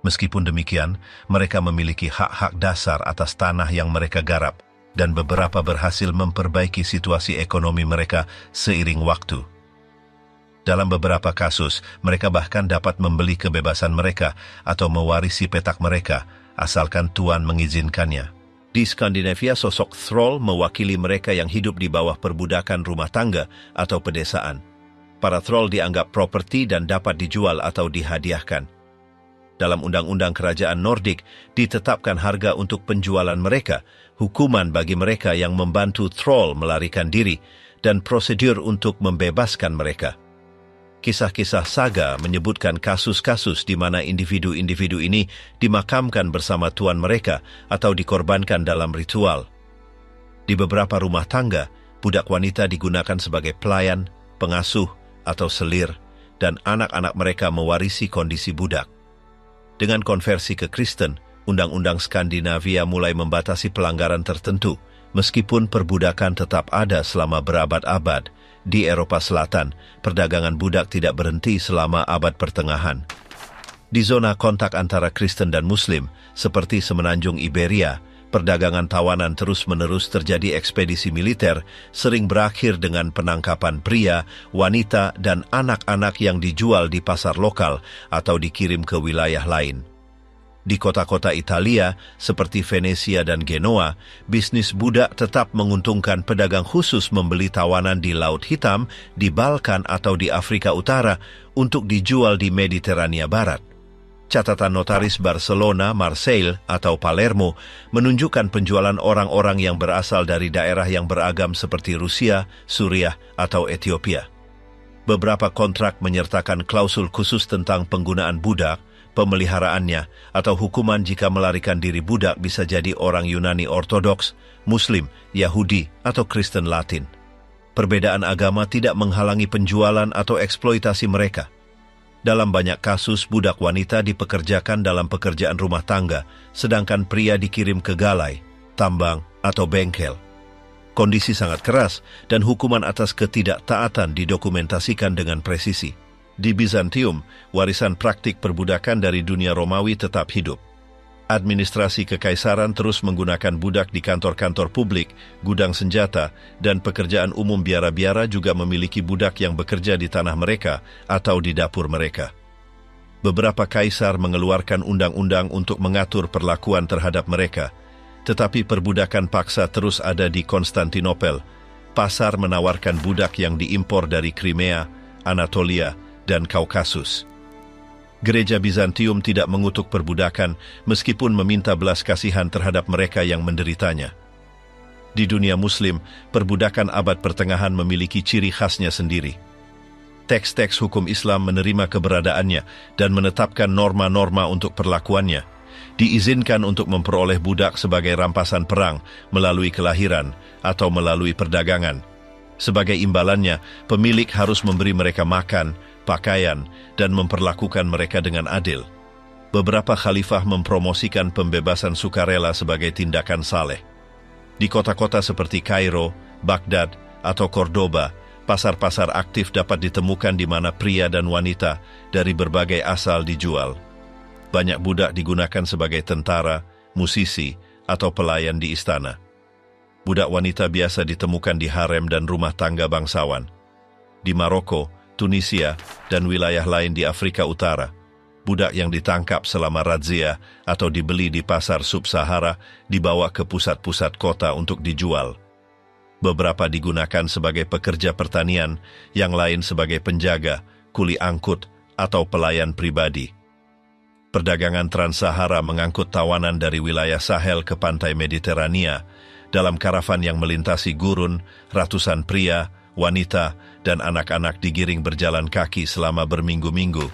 Meskipun demikian, mereka memiliki hak-hak dasar atas tanah yang mereka garap, dan beberapa berhasil memperbaiki situasi ekonomi mereka seiring waktu. Dalam beberapa kasus, mereka bahkan dapat membeli kebebasan mereka atau mewarisi petak mereka, asalkan tuan mengizinkannya. Di Skandinavia, sosok thrall mewakili mereka yang hidup di bawah perbudakan rumah tangga atau pedesaan. Para thrall dianggap properti dan dapat dijual atau dihadiahkan. Dalam undang-undang kerajaan Nordik, ditetapkan harga untuk penjualan mereka, hukuman bagi mereka yang membantu thrall melarikan diri, dan prosedur untuk membebaskan mereka. Kisah-kisah saga menyebutkan kasus-kasus di mana individu-individu ini dimakamkan bersama tuan mereka atau dikorbankan dalam ritual. Di beberapa rumah tangga, budak wanita digunakan sebagai pelayan, pengasuh, atau selir, dan anak-anak mereka mewarisi kondisi budak. Dengan konversi ke Kristen, undang-undang Skandinavia mulai membatasi pelanggaran tertentu, meskipun perbudakan tetap ada selama berabad-abad. Di Eropa Selatan, perdagangan budak tidak berhenti selama abad pertengahan. Di zona kontak antara Kristen dan Muslim, seperti semenanjung Iberia, perdagangan tawanan terus-menerus terjadi. Ekspedisi militer sering berakhir dengan penangkapan pria, wanita, dan anak-anak yang dijual di pasar lokal atau dikirim ke wilayah lain. Di kota-kota Italia, seperti Venesia dan Genoa, bisnis budak tetap menguntungkan. Pedagang khusus membeli tawanan di Laut Hitam, di Balkan atau di Afrika Utara untuk dijual di Mediterania Barat. Catatan notaris Barcelona, Marseille, atau Palermo menunjukkan penjualan orang-orang yang berasal dari daerah yang beragam seperti Rusia, Suriah, atau Ethiopia. Beberapa kontrak menyertakan klausul khusus tentang penggunaan budak, pemeliharaannya, atau hukuman jika melarikan diri. Budak bisa jadi orang Yunani Ortodoks, Muslim, Yahudi, atau Kristen Latin. Perbedaan agama tidak menghalangi penjualan atau eksploitasi mereka. Dalam banyak kasus, budak wanita dipekerjakan dalam pekerjaan rumah tangga, sedangkan pria dikirim ke galai, tambang, atau bengkel. Kondisi sangat keras, dan hukuman atas ketidaktaatan didokumentasikan dengan presisi. Di Bizantium, warisan praktik perbudakan dari dunia Romawi tetap hidup. Administrasi kekaisaran terus menggunakan budak di kantor-kantor publik, gudang senjata, dan pekerjaan umum. Biara-biara juga memiliki budak yang bekerja di tanah mereka atau di dapur mereka. Beberapa kaisar mengeluarkan undang-undang untuk mengatur perlakuan terhadap mereka, tetapi perbudakan paksa terus ada di Konstantinopel. Pasar menawarkan budak yang diimpor dari Crimea, Anatolia, dan Kaukasus. Gereja Bizantium tidak mengutuk perbudakan meskipun meminta belas kasihan terhadap mereka yang menderitanya. Di dunia Muslim, perbudakan abad pertengahan memiliki ciri khasnya sendiri. Teks-teks hukum Islam menerima keberadaannya dan menetapkan norma-norma untuk perlakuannya. Diizinkan untuk memperoleh budak sebagai rampasan perang melalui kelahiran atau melalui perdagangan. Sebagai imbalannya, pemilik harus memberi mereka makan, pakaian, dan memperlakukan mereka dengan adil. Beberapa khalifah mempromosikan pembebasan sukarela sebagai tindakan saleh. Di kota-kota seperti Kairo, Baghdad, atau Cordoba, pasar-pasar aktif dapat ditemukan di mana pria dan wanita dari berbagai asal dijual. Banyak budak digunakan sebagai tentara, musisi, atau pelayan di istana. Budak wanita biasa ditemukan di harem dan rumah tangga bangsawan. Di Maroko, Tunisia, dan wilayah lain di Afrika Utara, budak yang ditangkap selama razia atau dibeli di pasar sub-Sahara dibawa ke pusat-pusat kota untuk dijual. Beberapa digunakan sebagai pekerja pertanian, yang lain sebagai penjaga, kuli angkut, atau pelayan pribadi. Perdagangan Trans-Sahara mengangkut tawanan dari wilayah Sahel ke pantai Mediterania. Dalam karavan yang melintasi gurun, ratusan pria, wanita, dan anak-anak digiring berjalan kaki selama berminggu-minggu.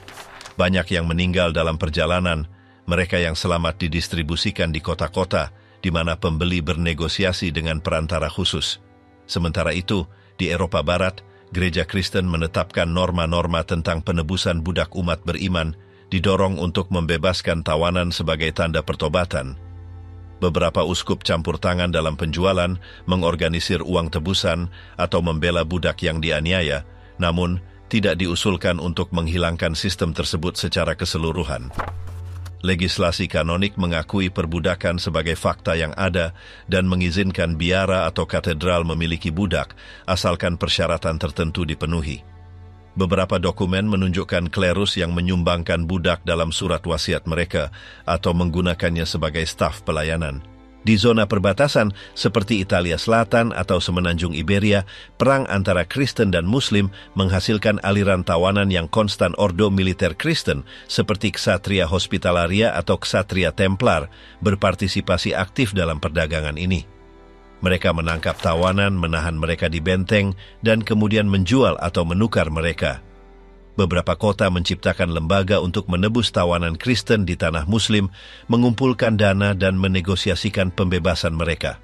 Banyak yang meninggal dalam perjalanan. Mereka yang selamat didistribusikan di kota-kota, di mana pembeli bernegosiasi dengan perantara khusus. Sementara itu, di Eropa Barat, gereja Kristen menetapkan norma-norma tentang penebusan budak umat beriman didorong untuk membebaskan tawanan sebagai tanda pertobatan. Beberapa uskup campur tangan dalam penjualan, mengorganisir uang tebusan, atau membela budak yang dianiaya, namun tidak diusulkan untuk menghilangkan sistem tersebut secara keseluruhan. Legislasi kanonik mengakui perbudakan sebagai fakta yang ada dan mengizinkan biara atau katedral memiliki budak, asalkan persyaratan tertentu dipenuhi. Beberapa dokumen menunjukkan klerus yang menyumbangkan budak dalam surat wasiat mereka atau menggunakannya sebagai staf pelayanan. Di zona perbatasan seperti Italia Selatan atau Semenanjung Iberia, perang antara Kristen dan Muslim menghasilkan aliran tawanan yang konstan. Ordo militer Kristen seperti Ksatria Hospitalaria atau Ksatria Templar berpartisipasi aktif dalam perdagangan ini. Mereka menangkap tawanan, menahan mereka di benteng, dan kemudian menjual atau menukar mereka. Beberapa kota menciptakan lembaga untuk menebus tawanan Kristen di tanah Muslim, mengumpulkan dana dan menegosiasikan pembebasan mereka.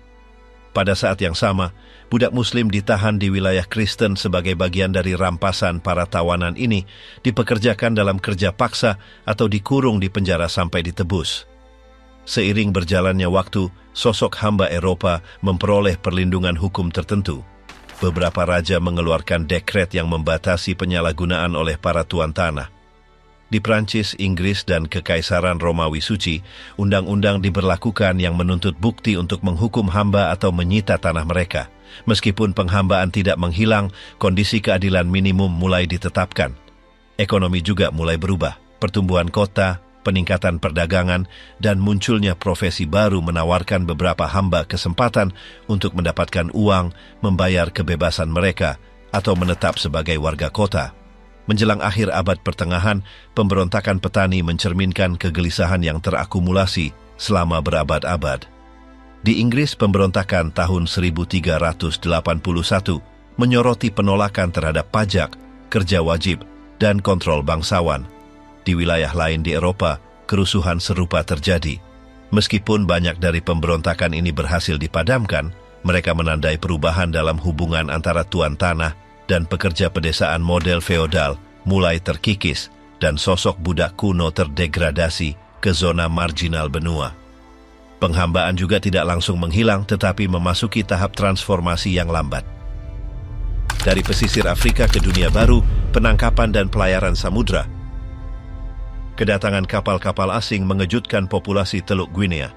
Pada saat yang sama, budak Muslim ditahan di wilayah Kristen sebagai bagian dari rampasan. Para tawanan ini dipekerjakan dalam kerja paksa atau dikurung di penjara sampai ditebus. Seiring berjalannya waktu, sosok hamba Eropa memperoleh perlindungan hukum tertentu. Beberapa raja mengeluarkan dekret yang membatasi penyalahgunaan oleh para tuan tanah. Di Prancis, Inggris, dan Kekaisaran Romawi Suci, undang-undang diberlakukan yang menuntut bukti untuk menghukum hamba atau menyita tanah mereka. Meskipun penghambaan tidak menghilang, kondisi keadilan minimum mulai ditetapkan. Ekonomi juga mulai berubah. Pertumbuhan kota, peningkatan perdagangan, dan munculnya profesi baru menawarkan beberapa hamba kesempatan untuk mendapatkan uang, membayar kebebasan mereka, atau menetap sebagai warga kota. Menjelang akhir abad pertengahan, pemberontakan petani mencerminkan kegelisahan yang terakumulasi selama berabad-abad. Di Inggris, pemberontakan tahun 1381 menyoroti penolakan terhadap pajak, kerja wajib, dan kontrol bangsawan. Di wilayah lain di Eropa, kerusuhan serupa terjadi. Meskipun banyak dari pemberontakan ini berhasil dipadamkan, mereka menandai perubahan dalam hubungan antara tuan tanah dan pekerja pedesaan model feodal mulai terkikis dan sosok budak kuno terdegradasi ke zona marginal benua. Penghambaan juga tidak langsung menghilang tetapi memasuki tahap transformasi yang lambat. Dari pesisir Afrika ke dunia baru, penangkapan dan pelayaran samudra. Kedatangan kapal-kapal asing mengejutkan populasi Teluk Guinea.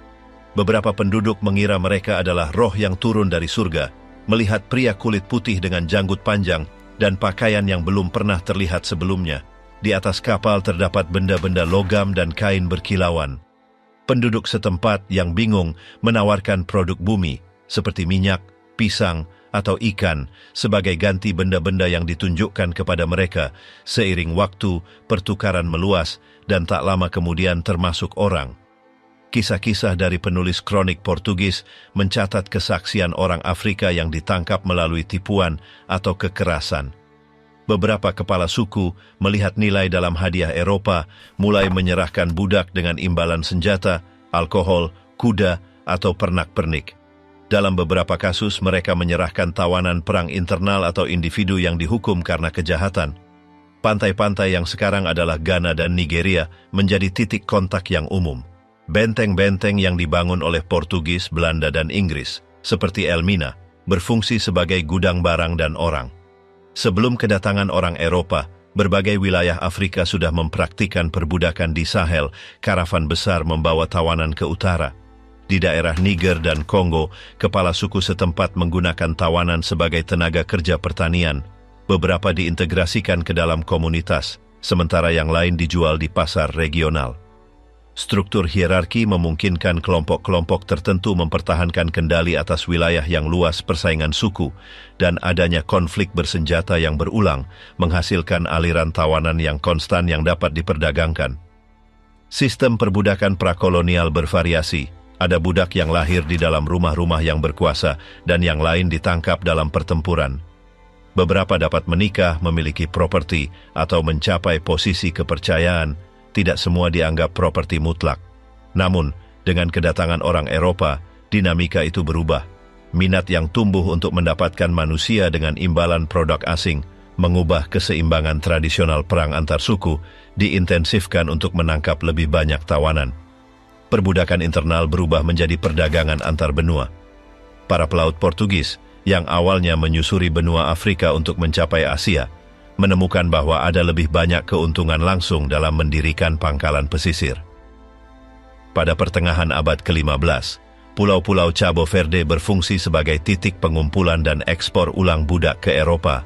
Beberapa penduduk mengira mereka adalah roh yang turun dari surga, melihat pria kulit putih dengan janggut panjang dan pakaian yang belum pernah terlihat sebelumnya. Di atas kapal terdapat benda-benda logam dan kain berkilauan. Penduduk setempat yang bingung menawarkan produk bumi, seperti minyak, pisang, atau ikan, sebagai ganti benda-benda yang ditunjukkan kepada mereka. Seiring waktu, pertukaran meluas, dan tak lama kemudian termasuk orang. Kisah-kisah dari penulis kronik Portugis mencatat kesaksian orang Afrika yang ditangkap melalui tipuan atau kekerasan. Beberapa kepala suku melihat nilai dalam hadiah Eropa, mulai menyerahkan budak dengan imbalan senjata, alkohol, kuda, atau pernak-pernik. Dalam beberapa kasus, mereka menyerahkan tawanan perang internal atau individu yang dihukum karena kejahatan. Pantai-pantai yang sekarang adalah Ghana dan Nigeria menjadi titik kontak yang umum. Benteng-benteng yang dibangun oleh Portugis, Belanda, dan Inggris, seperti Elmina, berfungsi sebagai gudang barang dan orang. Sebelum kedatangan orang Eropa, berbagai wilayah Afrika sudah mempraktikkan perbudakan di Sahel. Karavan besar membawa tawanan ke utara. Di daerah Niger dan Kongo, kepala suku setempat menggunakan tawanan sebagai tenaga kerja pertanian. Beberapa diintegrasikan ke dalam komunitas, sementara yang lain dijual di pasar regional. Struktur hierarki memungkinkan kelompok-kelompok tertentu mempertahankan kendali atas wilayah yang luas. Persaingan suku dan adanya konflik bersenjata yang berulang menghasilkan aliran tawanan yang konstan yang dapat diperdagangkan. Sistem perbudakan prakolonial bervariasi. Ada budak yang lahir di dalam rumah-rumah yang berkuasa dan yang lain ditangkap dalam pertempuran. Beberapa dapat menikah, memiliki properti, atau mencapai posisi kepercayaan. Tidak semua dianggap properti mutlak. Namun, dengan kedatangan orang Eropa, dinamika itu berubah. Minat yang tumbuh untuk mendapatkan manusia dengan imbalan produk asing mengubah keseimbangan tradisional perang antar suku, diintensifkan untuk menangkap lebih banyak tawanan. Perbudakan internal berubah menjadi perdagangan antar benua. Para pelaut Portugis, yang awalnya menyusuri benua Afrika untuk mencapai Asia, menemukan bahwa ada lebih banyak keuntungan langsung dalam mendirikan pangkalan pesisir. Pada pertengahan abad ke-15, pulau-pulau Cabo Verde berfungsi sebagai titik pengumpulan dan ekspor ulang budak ke Eropa.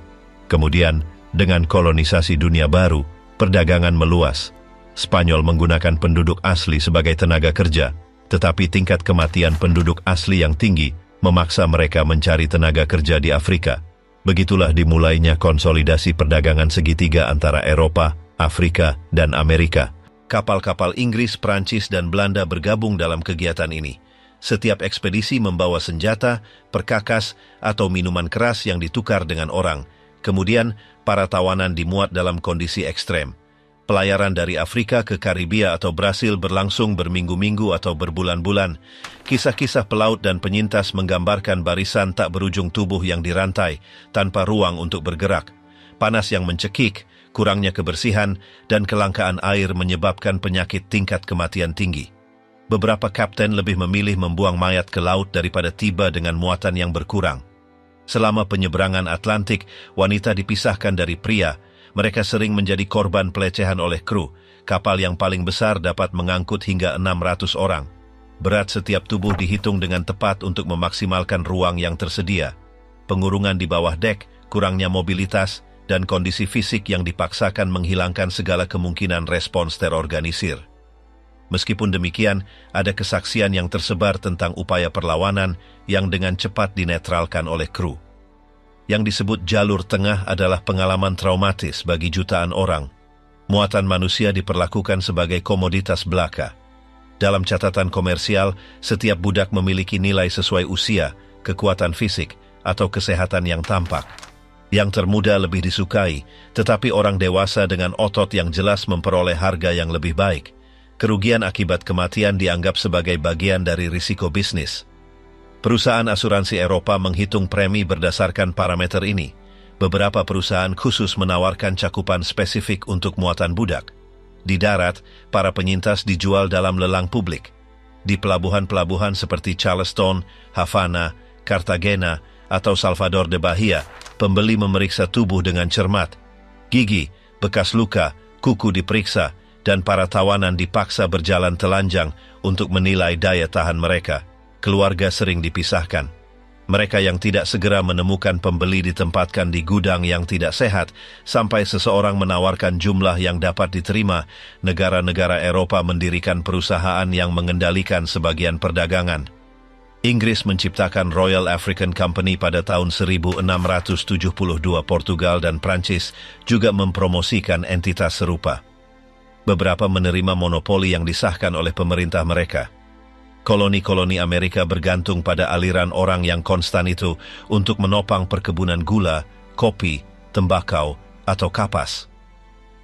Kemudian, dengan kolonisasi dunia baru, perdagangan meluas. Spanyol menggunakan penduduk asli sebagai tenaga kerja, tetapi tingkat kematian penduduk asli yang tinggi memaksa mereka mencari tenaga kerja di Afrika. Begitulah dimulainya konsolidasi perdagangan segitiga antara Eropa, Afrika, dan Amerika. Kapal-kapal Inggris, Prancis, dan Belanda bergabung dalam kegiatan ini. Setiap ekspedisi membawa senjata, perkakas, atau minuman keras yang ditukar dengan orang. Kemudian, para tawanan dimuat dalam kondisi ekstrem. Pelayaran dari Afrika ke Karibia atau Brasil berlangsung berminggu-minggu atau berbulan-bulan. Kisah-kisah pelaut dan penyintas menggambarkan barisan tak berujung tubuh yang dirantai, tanpa ruang untuk bergerak. Panas yang mencekik, kurangnya kebersihan, dan kelangkaan air menyebabkan penyakit tingkat kematian tinggi. Beberapa kapten lebih memilih membuang mayat ke laut daripada tiba dengan muatan yang berkurang. Selama penyeberangan Atlantik, wanita dipisahkan dari pria. Mereka sering menjadi korban pelecehan oleh kru. Kapal yang paling besar dapat mengangkut hingga 600 orang. Berat setiap tubuh dihitung dengan tepat untuk memaksimalkan ruang yang tersedia. Pengurungan di bawah dek, kurangnya mobilitas, dan kondisi fisik yang dipaksakan menghilangkan segala kemungkinan respons terorganisir. Meskipun demikian, ada kesaksian yang tersebar tentang upaya perlawanan yang dengan cepat dinetralkan oleh kru. Yang disebut jalur tengah adalah pengalaman traumatis bagi jutaan orang. Muatan manusia diperlakukan sebagai komoditas belaka. Dalam catatan komersial, setiap budak memiliki nilai sesuai usia, kekuatan fisik, atau kesehatan yang tampak. Yang termuda lebih disukai, tetapi orang dewasa dengan otot yang jelas memperoleh harga yang lebih baik. Kerugian akibat kematian dianggap sebagai bagian dari risiko bisnis. Perusahaan asuransi Eropa menghitung premi berdasarkan parameter ini. Beberapa perusahaan khusus menawarkan cakupan spesifik untuk muatan budak. Di darat, para penyintas dijual dalam lelang publik. Di pelabuhan-pelabuhan seperti Charleston, Havana, Cartagena, atau Salvador de Bahia, pembeli memeriksa tubuh dengan cermat. Gigi, bekas luka, kuku diperiksa, dan para tawanan dipaksa berjalan telanjang untuk menilai daya tahan mereka. Keluarga sering dipisahkan. Mereka yang tidak segera menemukan pembeli ditempatkan di gudang yang tidak sehat, sampai seseorang menawarkan jumlah yang dapat diterima. Negara-negara Eropa mendirikan perusahaan yang mengendalikan sebagian perdagangan. Inggris menciptakan Royal African Company pada tahun 1672. Portugal dan Prancis juga mempromosikan entitas serupa. Beberapa menerima monopoli yang disahkan oleh pemerintah mereka. Koloni-koloni Amerika bergantung pada aliran orang yang konstan itu untuk menopang perkebunan gula, kopi, tembakau, atau kapas.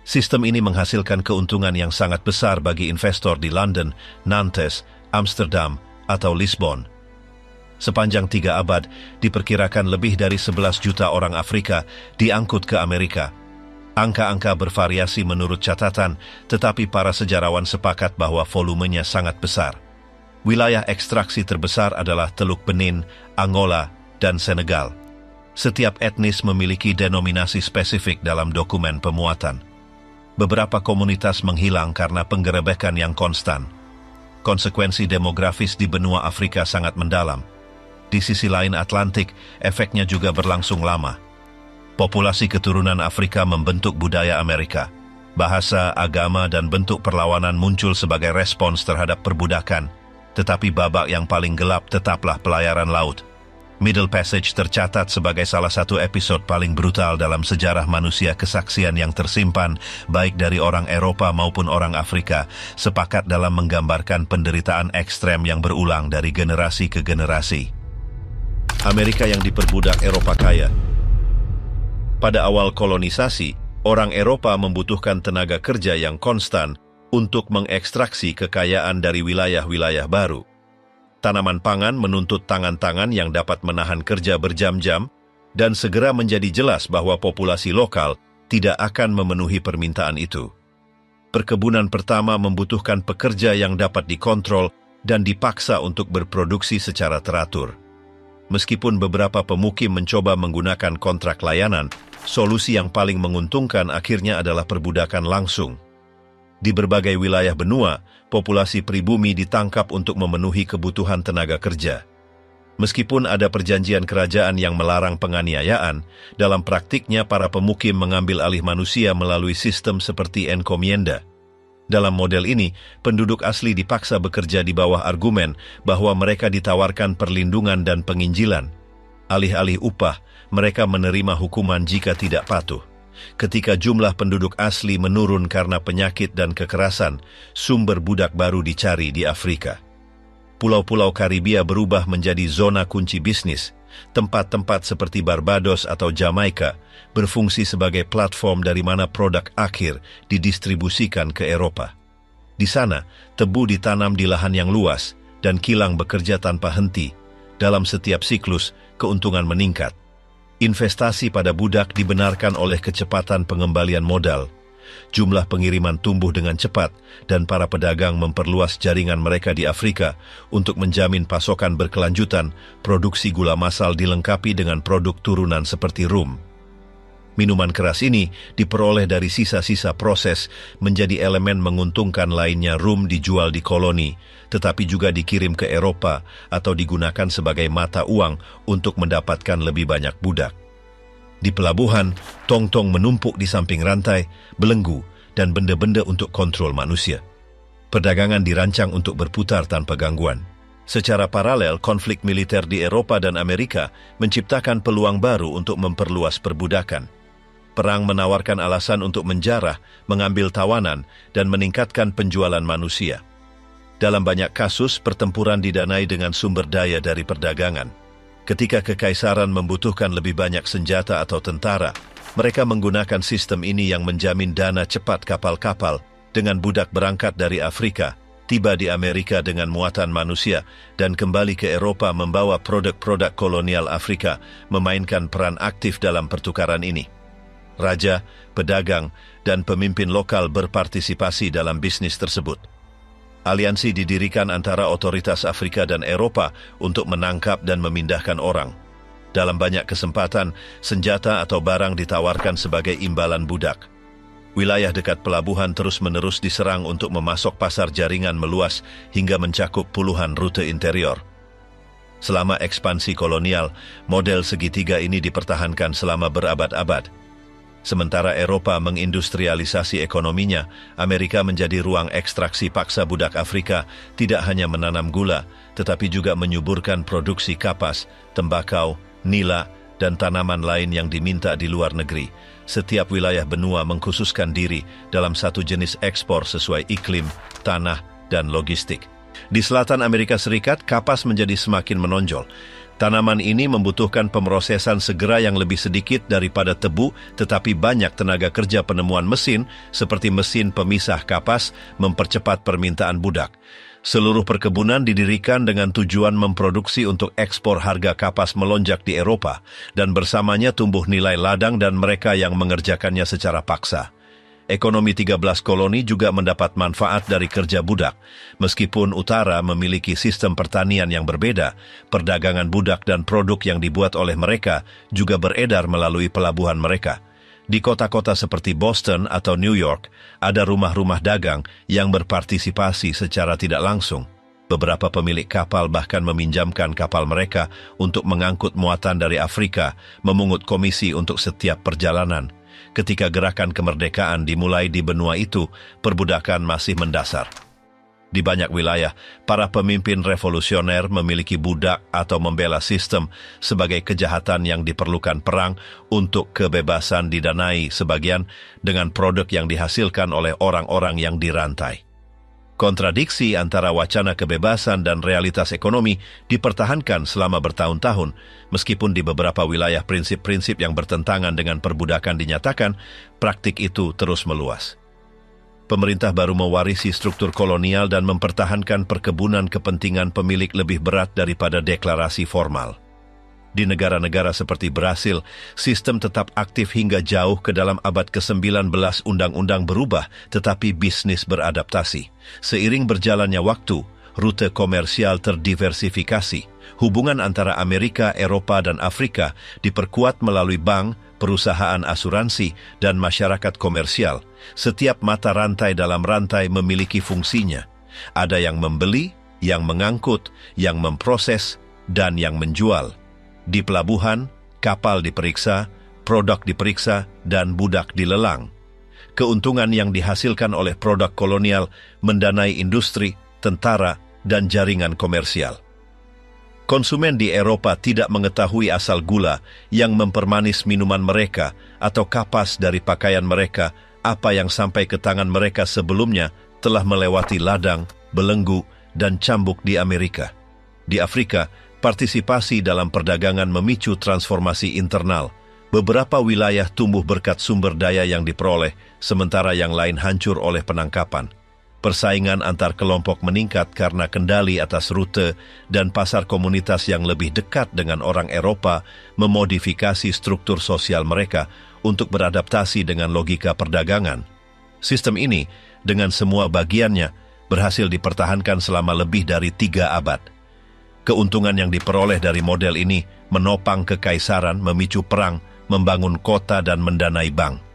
Sistem ini menghasilkan keuntungan yang sangat besar bagi investor di London, Nantes, Amsterdam, atau Lisbon. Sepanjang 3 abad, diperkirakan lebih dari 11 juta orang Afrika diangkut ke Amerika. Angka-angka bervariasi menurut catatan, tetapi para sejarawan sepakat bahwa volumenya sangat besar. Wilayah ekstraksi terbesar adalah Teluk Benin, Angola, dan Senegal. Setiap etnis memiliki denominasi spesifik dalam dokumen pemuatan. Beberapa komunitas menghilang karena penggerebekan yang konstan. Konsekuensi demografis di benua Afrika sangat mendalam. Di sisi lain Atlantik, efeknya juga berlangsung lama. Populasi keturunan Afrika membentuk budaya Amerika. Bahasa, agama, dan bentuk perlawanan muncul sebagai respons terhadap perbudakan. Tetapi babak yang paling gelap tetaplah pelayaran laut. Middle Passage tercatat sebagai salah satu episode paling brutal dalam sejarah manusia. Kesaksian yang tersimpan, baik dari orang Eropa maupun orang Afrika, sepakat dalam menggambarkan penderitaan ekstrem yang berulang dari generasi ke generasi. Amerika yang diperbudak Eropa kaya. Pada awal kolonisasi, orang Eropa membutuhkan tenaga kerja yang konstan untuk mengekstraksi kekayaan dari wilayah-wilayah baru. Tanaman pangan menuntut tangan-tangan yang dapat menahan kerja berjam-jam, dan segera menjadi jelas bahwa populasi lokal tidak akan memenuhi permintaan itu. Perkebunan pertama membutuhkan pekerja yang dapat dikontrol dan dipaksa untuk berproduksi secara teratur. Meskipun beberapa pemukim mencoba menggunakan kontrak layanan, solusi yang paling menguntungkan akhirnya adalah perbudakan langsung. Di berbagai wilayah benua, populasi pribumi ditangkap untuk memenuhi kebutuhan tenaga kerja. Meskipun ada perjanjian kerajaan yang melarang penganiayaan, dalam praktiknya para pemukim mengambil alih manusia melalui sistem seperti encomienda. Dalam model ini, penduduk asli dipaksa bekerja di bawah argumen bahwa mereka ditawarkan perlindungan dan penginjilan. Alih-alih upah, mereka menerima hukuman jika tidak patuh. Ketika jumlah penduduk asli menurun karena penyakit dan kekerasan, sumber budak baru dicari di Afrika. Pulau-pulau Karibia berubah menjadi zona kunci bisnis. Tempat-tempat seperti Barbados atau Jamaika berfungsi sebagai platform dari mana produk akhir didistribusikan ke Eropa. Di sana, tebu ditanam di lahan yang luas dan kilang bekerja tanpa henti. Dalam setiap siklus, keuntungan meningkat. Investasi pada budak dibenarkan oleh kecepatan pengembalian modal. Jumlah pengiriman tumbuh dengan cepat dan para pedagang memperluas jaringan mereka di Afrika untuk menjamin pasokan berkelanjutan. Produksi gula massal dilengkapi dengan produk turunan seperti rum. Minuman keras ini diperoleh dari sisa-sisa proses menjadi elemen menguntungkan lainnya. Rum dijual di koloni, tetapi juga dikirim ke Eropa atau digunakan sebagai mata uang untuk mendapatkan lebih banyak budak. Di pelabuhan, tong-tong menumpuk di samping rantai, belenggu, dan benda-benda untuk kontrol manusia. Perdagangan dirancang untuk berputar tanpa gangguan. Secara paralel, konflik militer di Eropa dan Amerika menciptakan peluang baru untuk memperluas perbudakan. Perang menawarkan alasan untuk menjarah, mengambil tawanan, dan meningkatkan penjualan manusia. Dalam banyak kasus, pertempuran didanai dengan sumber daya dari perdagangan. Ketika kekaisaran membutuhkan lebih banyak senjata atau tentara, mereka menggunakan sistem ini yang menjamin dana cepat kapal-kapal dengan budak berangkat dari Afrika, tiba di Amerika dengan muatan manusia, dan kembali ke Eropa membawa produk-produk kolonial Afrika, memainkan peran aktif dalam pertukaran ini. Raja, pedagang, dan pemimpin lokal berpartisipasi dalam bisnis tersebut. Aliansi didirikan antara otoritas Afrika dan Eropa untuk menangkap dan memindahkan orang. Dalam banyak kesempatan, senjata atau barang ditawarkan sebagai imbalan budak. Wilayah dekat pelabuhan terus-menerus diserang untuk memasok pasar. Jaringan meluas hingga mencakup puluhan rute interior. Selama ekspansi kolonial, model segitiga ini dipertahankan selama berabad-abad. Sementara Eropa mengindustrialisasi ekonominya, Amerika menjadi ruang ekstraksi paksa budak Afrika, tidak hanya menanam gula, tetapi juga menyuburkan produksi kapas, tembakau, nila, dan tanaman lain yang diminta di luar negeri. Setiap wilayah benua mengkhususkan diri dalam satu jenis ekspor sesuai iklim, tanah, dan logistik. Di selatan Amerika Serikat, kapas menjadi semakin menonjol. Tanaman ini membutuhkan pemrosesan segera yang lebih sedikit daripada tebu, tetapi banyak tenaga kerja. Penemuan mesin, seperti mesin pemisah kapas, mempercepat permintaan budak. Seluruh perkebunan didirikan dengan tujuan memproduksi untuk ekspor. Harga kapas melonjak di Eropa, dan bersamanya tumbuh nilai ladang dan mereka yang mengerjakannya secara paksa. Ekonomi 13 koloni juga mendapat manfaat dari kerja budak. Meskipun utara memiliki sistem pertanian yang berbeda, perdagangan budak dan produk yang dibuat oleh mereka juga beredar melalui pelabuhan mereka. Di kota-kota seperti Boston atau New York, ada rumah-rumah dagang yang berpartisipasi secara tidak langsung. Beberapa pemilik kapal bahkan meminjamkan kapal mereka untuk mengangkut muatan dari Afrika, memungut komisi untuk setiap perjalanan. Ketika gerakan kemerdekaan dimulai di benua itu, perbudakan masih mendasar. Di banyak wilayah, para pemimpin revolusioner memiliki budak atau membela sistem sebagai kejahatan yang diperlukan perang untuk kebebasan. Didanai sebagian dengan produk yang dihasilkan oleh orang-orang yang dirantai. Kontradiksi antara wacana kebebasan dan realitas ekonomi dipertahankan selama bertahun-tahun, meskipun di beberapa wilayah prinsip-prinsip yang bertentangan dengan perbudakan dinyatakan, praktik itu terus meluas. Pemerintah baru mewarisi struktur kolonial dan mempertahankan perkebunan. Kepentingan pemilik lebih berat daripada deklarasi formal. Di negara-negara seperti Brasil, sistem tetap aktif hingga jauh ke dalam abad ke-19. Undang-undang berubah, tetapi bisnis beradaptasi. Seiring berjalannya waktu, rute komersial terdiversifikasi. Hubungan antara Amerika, Eropa, dan Afrika diperkuat melalui bank, perusahaan asuransi, dan masyarakat komersial. Setiap mata rantai dalam rantai memiliki fungsinya. Ada yang membeli, yang mengangkut, yang memproses, dan yang menjual. Di pelabuhan, kapal diperiksa, produk diperiksa, dan budak dilelang. Keuntungan yang dihasilkan oleh produk kolonial mendanai industri, tentara, dan jaringan komersial. Konsumen di Eropa tidak mengetahui asal gula yang mempermanis minuman mereka atau kapas dari pakaian mereka. Apa yang sampai ke tangan mereka sebelumnya telah melewati ladang, belenggu, dan cambuk di Amerika. Di Afrika, partisipasi dalam perdagangan memicu transformasi internal. Beberapa wilayah tumbuh berkat sumber daya yang diperoleh, sementara yang lain hancur oleh penangkapan. Persaingan antar kelompok meningkat karena kendali atas rute dan pasar komunitas yang lebih dekat dengan orang Eropa memodifikasi struktur sosial mereka untuk beradaptasi dengan logika perdagangan. Sistem ini, dengan semua bagiannya, berhasil dipertahankan selama lebih dari 3 abad. Keuntungan yang diperoleh dari model ini menopang kekaisaran, memicu perang, membangun kota, dan mendanai bank.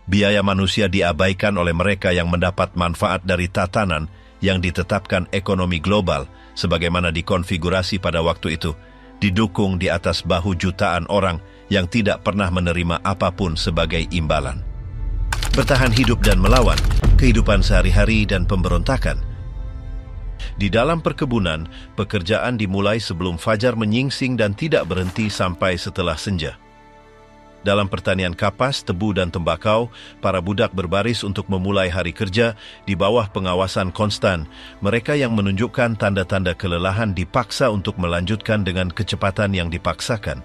Biaya manusia diabaikan oleh mereka yang mendapat manfaat dari tatanan yang ditetapkan ekonomi global sebagaimana dikonfigurasi pada waktu itu, didukung di atas bahu jutaan orang yang tidak pernah menerima apapun sebagai imbalan. Bertahan hidup dan melawan, kehidupan sehari-hari dan pemberontakan. Di dalam perkebunan, pekerjaan dimulai sebelum fajar menyingsing dan tidak berhenti sampai setelah senja. Dalam pertanian kapas, tebu, dan tembakau, para budak berbaris untuk memulai hari kerja di bawah pengawasan konstan. Mereka yang menunjukkan tanda-tanda kelelahan dipaksa untuk melanjutkan dengan kecepatan yang dipaksakan.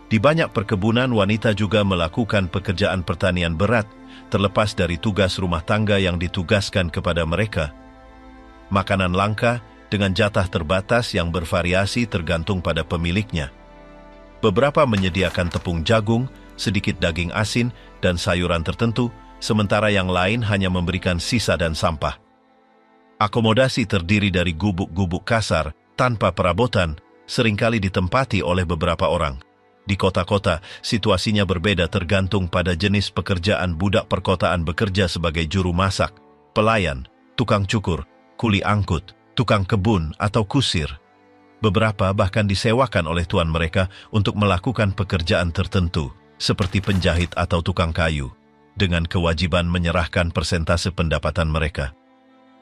Di banyak perkebunan, wanita juga melakukan pekerjaan pertanian berat, terlepas dari tugas rumah tangga yang ditugaskan kepada mereka. Makanan langka dengan jatah terbatas yang bervariasi tergantung pada pemiliknya. Beberapa menyediakan tepung jagung, sedikit daging asin, dan sayuran tertentu, sementara yang lain hanya memberikan sisa dan sampah. Akomodasi terdiri dari gubuk-gubuk kasar, tanpa perabotan, seringkali ditempati oleh beberapa orang. Di kota-kota, situasinya berbeda tergantung pada jenis pekerjaan. Budak perkotaan bekerja sebagai juru masak, pelayan, tukang cukur, kuli angkut, tukang kebun, atau kusir. Beberapa bahkan disewakan oleh tuan mereka untuk melakukan pekerjaan tertentu, seperti penjahit atau tukang kayu, dengan kewajiban menyerahkan persentase pendapatan mereka.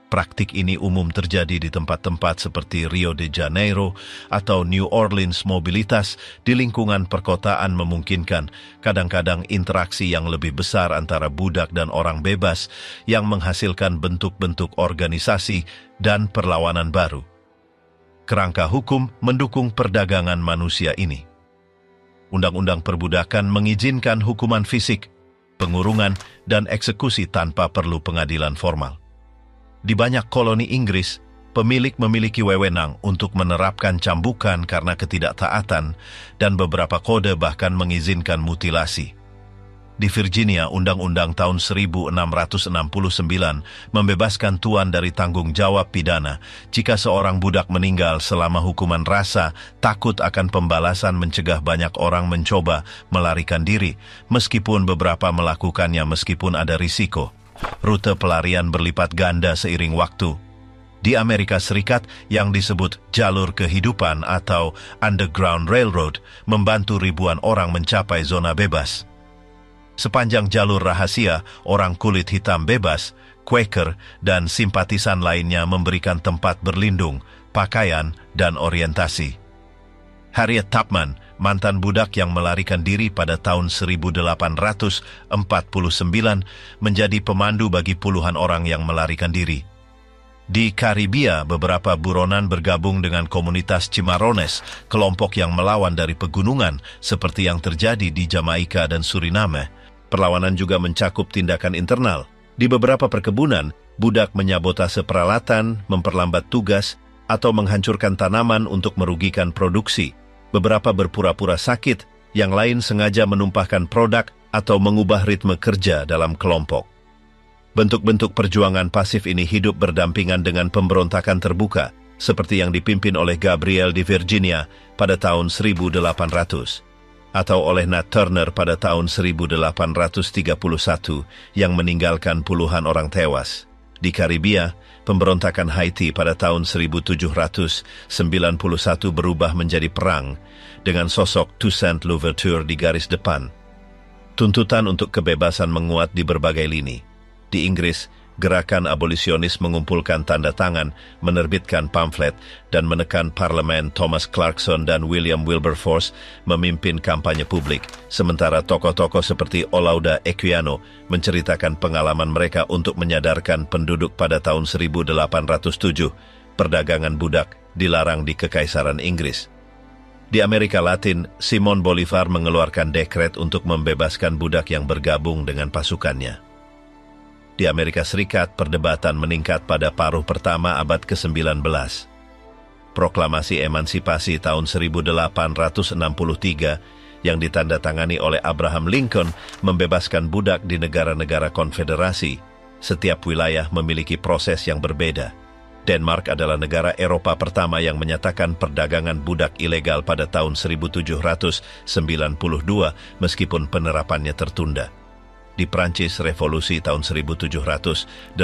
Praktik ini umum terjadi di tempat-tempat seperti Rio de Janeiro atau New Orleans. Mobilitas di lingkungan perkotaan memungkinkan kadang-kadang interaksi yang lebih besar antara budak dan orang bebas yang menghasilkan bentuk-bentuk organisasi dan perlawanan baru. Kerangka hukum mendukung perdagangan manusia ini. Undang-undang perbudakan mengizinkan hukuman fisik, pengurungan, dan eksekusi tanpa perlu pengadilan formal. Di banyak koloni Inggris, pemilik memiliki wewenang untuk menerapkan cambukan karena ketidaktaatan, dan beberapa kode bahkan mengizinkan mutilasi. Di Virginia, Undang-Undang tahun 1669 membebaskan tuan dari tanggung jawab pidana jika seorang budak meninggal selama hukuman rasa. Takut akan pembalasan mencegah banyak orang mencoba melarikan diri, meskipun beberapa melakukannya meskipun ada risiko. Rute pelarian berlipat ganda seiring waktu. Di Amerika Serikat, yang disebut jalur kehidupan atau Underground Railroad membantu ribuan orang mencapai zona bebas. Sepanjang jalur rahasia, orang kulit hitam bebas, Quaker, dan simpatisan lainnya memberikan tempat berlindung, pakaian, dan orientasi. Harriet Tubman, mantan budak yang melarikan diri pada tahun 1849, menjadi pemandu bagi puluhan orang yang melarikan diri. Di Karibia, beberapa buronan bergabung dengan komunitas Cimarrones, kelompok yang melawan dari pegunungan, seperti yang terjadi di Jamaika dan Suriname. Perlawanan juga mencakup tindakan internal. Di beberapa perkebunan, budak menyabotase peralatan, memperlambat tugas, atau menghancurkan tanaman untuk merugikan produksi. Beberapa berpura-pura sakit, yang lain sengaja menumpahkan produk atau mengubah ritme kerja dalam kelompok. Bentuk-bentuk perjuangan pasif ini hidup berdampingan dengan pemberontakan terbuka, seperti yang dipimpin oleh Gabriel di Virginia pada tahun 1800, atau oleh Nat Turner pada tahun 1831 yang meninggalkan puluhan orang tewas. Di Karibia, pemberontakan Haiti pada tahun 1791 berubah menjadi perang, dengan sosok Toussaint Louverture di garis depan. Tuntutan untuk kebebasan menguat di berbagai lini. Di Inggris, gerakan abolisionis mengumpulkan tanda tangan, menerbitkan pamflet, dan menekan parlemen. Thomas Clarkson dan William Wilberforce memimpin kampanye publik, sementara tokoh-tokoh seperti Olaudah Equiano menceritakan pengalaman mereka untuk menyadarkan penduduk. Pada tahun 1807, perdagangan budak dilarang di Kekaisaran Inggris. Di Amerika Latin, Simon Bolivar mengeluarkan dekret untuk membebaskan budak yang bergabung dengan pasukannya. Di Amerika Serikat, perdebatan meningkat pada paruh pertama abad ke-19. Proklamasi Emansipasi tahun 1863 yang ditandatangani oleh Abraham Lincoln membebaskan budak di negara-negara konfederasi. Setiap wilayah memiliki proses yang berbeda. Denmark adalah negara Eropa pertama yang menyatakan perdagangan budak ilegal pada tahun 1792 meskipun penerapannya tertunda. Di Prancis, revolusi tahun 1789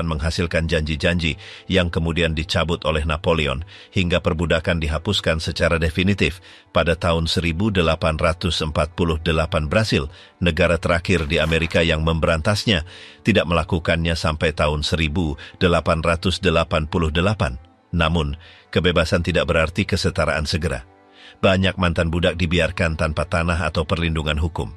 menghasilkan janji-janji yang kemudian dicabut oleh Napoleon hingga perbudakan dihapuskan secara definitif pada tahun 1848. Brasil, negara terakhir di Amerika yang memberantasnya, tidak melakukannya sampai tahun 1888. Namun, kebebasan tidak berarti kesetaraan segera. Banyak mantan budak dibiarkan tanpa tanah atau perlindungan hukum.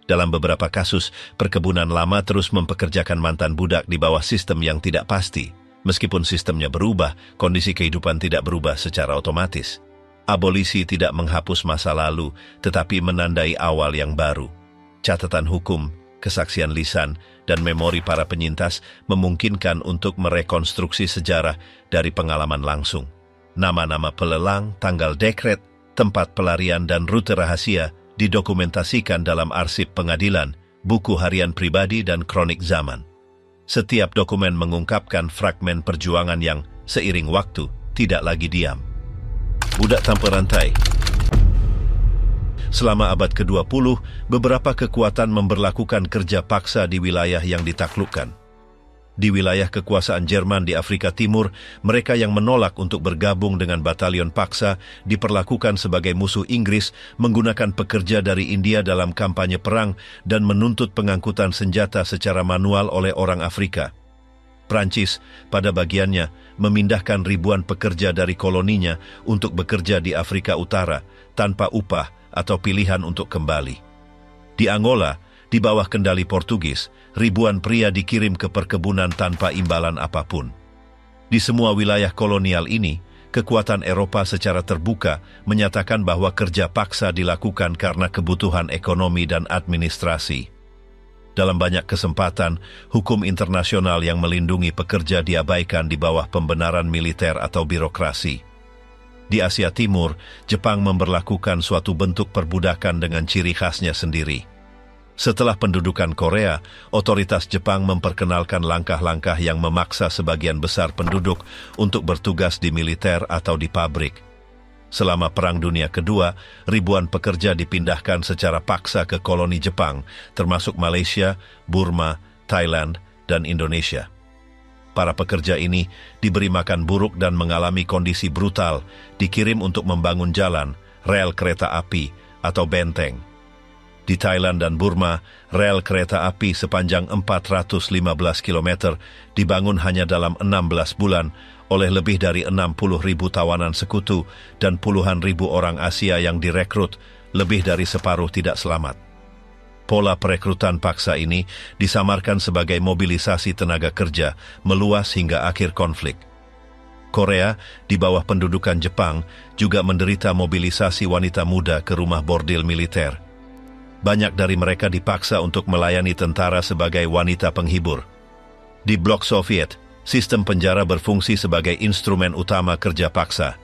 Dalam beberapa kasus, perkebunan lama terus mempekerjakan mantan budak di bawah sistem yang tidak pasti. Meskipun sistemnya berubah, kondisi kehidupan tidak berubah secara otomatis. Abolisi tidak menghapus masa lalu, tetapi menandai awal yang baru. Catatan hukum, kesaksian lisan, dan memori para penyintas memungkinkan untuk merekonstruksi sejarah dari pengalaman langsung. Nama-nama pelelang, tanggal dekret, tempat pelarian, dan rute rahasia didokumentasikan dalam arsip pengadilan, buku harian pribadi, dan kronik zaman. Setiap dokumen mengungkapkan fragmen perjuangan yang, seiring waktu, tidak lagi diam. Budak tanpa rantai. Selama abad ke-20, beberapa kekuatan memberlakukan kerja paksa di wilayah yang ditaklukkan. Di wilayah kekuasaan Jerman di Afrika Timur, mereka yang menolak untuk bergabung dengan batalion paksa diperlakukan sebagai musuh Inggris, menggunakan pekerja dari India dalam kampanye perang, dan menuntut pengangkutan senjata secara manual oleh orang Afrika. Prancis, pada bagiannya, memindahkan ribuan pekerja dari koloninya untuk bekerja di Afrika Utara, tanpa upah atau pilihan untuk kembali. Di Angola, di bawah kendali Portugis, ribuan pria dikirim ke perkebunan tanpa imbalan apapun. Di semua wilayah kolonial ini, kekuatan Eropa secara terbuka menyatakan bahwa kerja paksa dilakukan karena kebutuhan ekonomi dan administrasi. Dalam banyak kesempatan, hukum internasional yang melindungi pekerja diabaikan di bawah pembenaran militer atau birokrasi. Di Asia Timur, Jepang memberlakukan suatu bentuk perbudakan dengan ciri khasnya sendiri. Setelah pendudukan Korea, otoritas Jepang memperkenalkan langkah-langkah yang memaksa sebagian besar penduduk untuk bertugas di militer atau di pabrik. Selama Perang Dunia Kedua, ribuan pekerja dipindahkan secara paksa ke koloni Jepang, termasuk Malaysia, Burma, Thailand, dan Indonesia. Para pekerja ini diberi makan buruk dan mengalami kondisi brutal, dikirim untuk membangun jalan, rel kereta api, atau benteng. Di Thailand dan Burma, rel kereta api sepanjang 415 km dibangun hanya dalam 16 bulan oleh lebih dari 60.000 tawanan sekutu dan puluhan ribu orang Asia yang direkrut, lebih dari separuh tidak selamat. Pola perekrutan paksa ini disamarkan sebagai mobilisasi tenaga kerja meluas hingga akhir konflik. Korea, di bawah pendudukan Jepang, juga menderita mobilisasi wanita muda ke rumah bordil militer. Banyak dari mereka dipaksa untuk melayani tentara sebagai wanita penghibur. Di blok Soviet, sistem penjara berfungsi sebagai instrumen utama kerja paksa.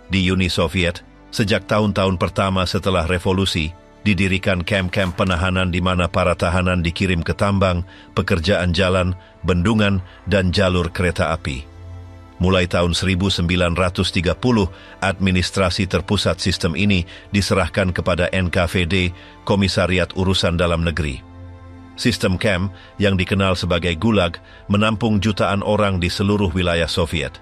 Di Uni Soviet, Sejak tahun-tahun pertama setelah revolusi, didirikan kamp-kamp penahanan di mana para tahanan dikirim ke tambang, pekerjaan jalan, bendungan, dan jalur kereta api. Mulai tahun 1930, administrasi terpusat sistem ini diserahkan kepada NKVD, Komisariat Urusan Dalam Negeri. Sistem kamp, yang dikenal sebagai Gulag, menampung jutaan orang di seluruh wilayah Soviet.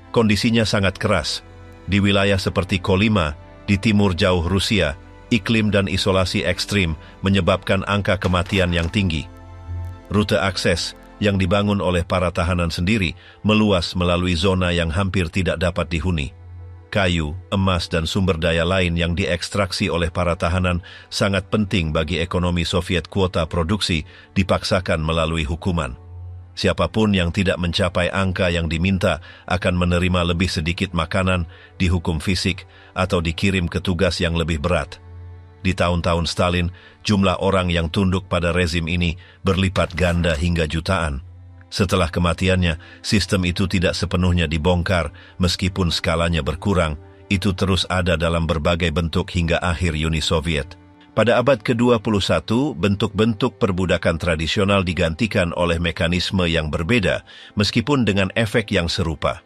Kondisinya sangat keras. Di wilayah seperti Kolyma, di timur jauh Rusia, iklim dan isolasi ekstrim menyebabkan angka kematian yang tinggi. Rute akses yang dibangun oleh para tahanan sendiri meluas melalui zona yang hampir tidak dapat dihuni. Kayu, emas, dan sumber daya lain yang diekstraksi oleh para tahanan sangat penting bagi ekonomi Soviet. Kuota produksi dipaksakan melalui hukuman. Siapapun yang tidak mencapai angka yang diminta akan menerima lebih sedikit makanan, dihukum fisik, atau dikirim ke tugas yang lebih berat. Di tahun-tahun Stalin, jumlah orang yang tunduk pada rezim ini berlipat ganda hingga jutaan. Setelah kematiannya, sistem itu tidak sepenuhnya dibongkar, meskipun skalanya berkurang, itu terus ada dalam berbagai bentuk hingga akhir Uni Soviet. Pada abad ke-21, bentuk-bentuk perbudakan tradisional digantikan oleh mekanisme yang berbeda, meskipun dengan efek yang serupa.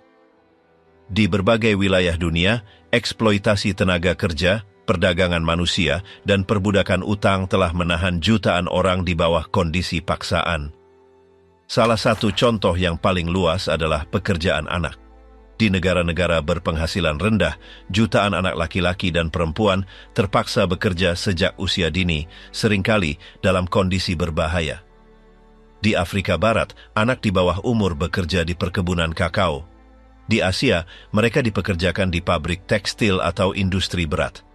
Di berbagai wilayah dunia, eksploitasi tenaga kerja, perdagangan manusia, dan perbudakan utang telah menahan jutaan orang di bawah kondisi paksaan. Salah satu contoh yang paling luas adalah pekerjaan anak. Di negara-negara berpenghasilan rendah, jutaan anak laki-laki dan perempuan terpaksa bekerja sejak usia dini, seringkali dalam kondisi berbahaya. Di Afrika Barat, anak di bawah umur bekerja di perkebunan kakao. Di Asia, mereka dipekerjakan di pabrik tekstil atau industri berat.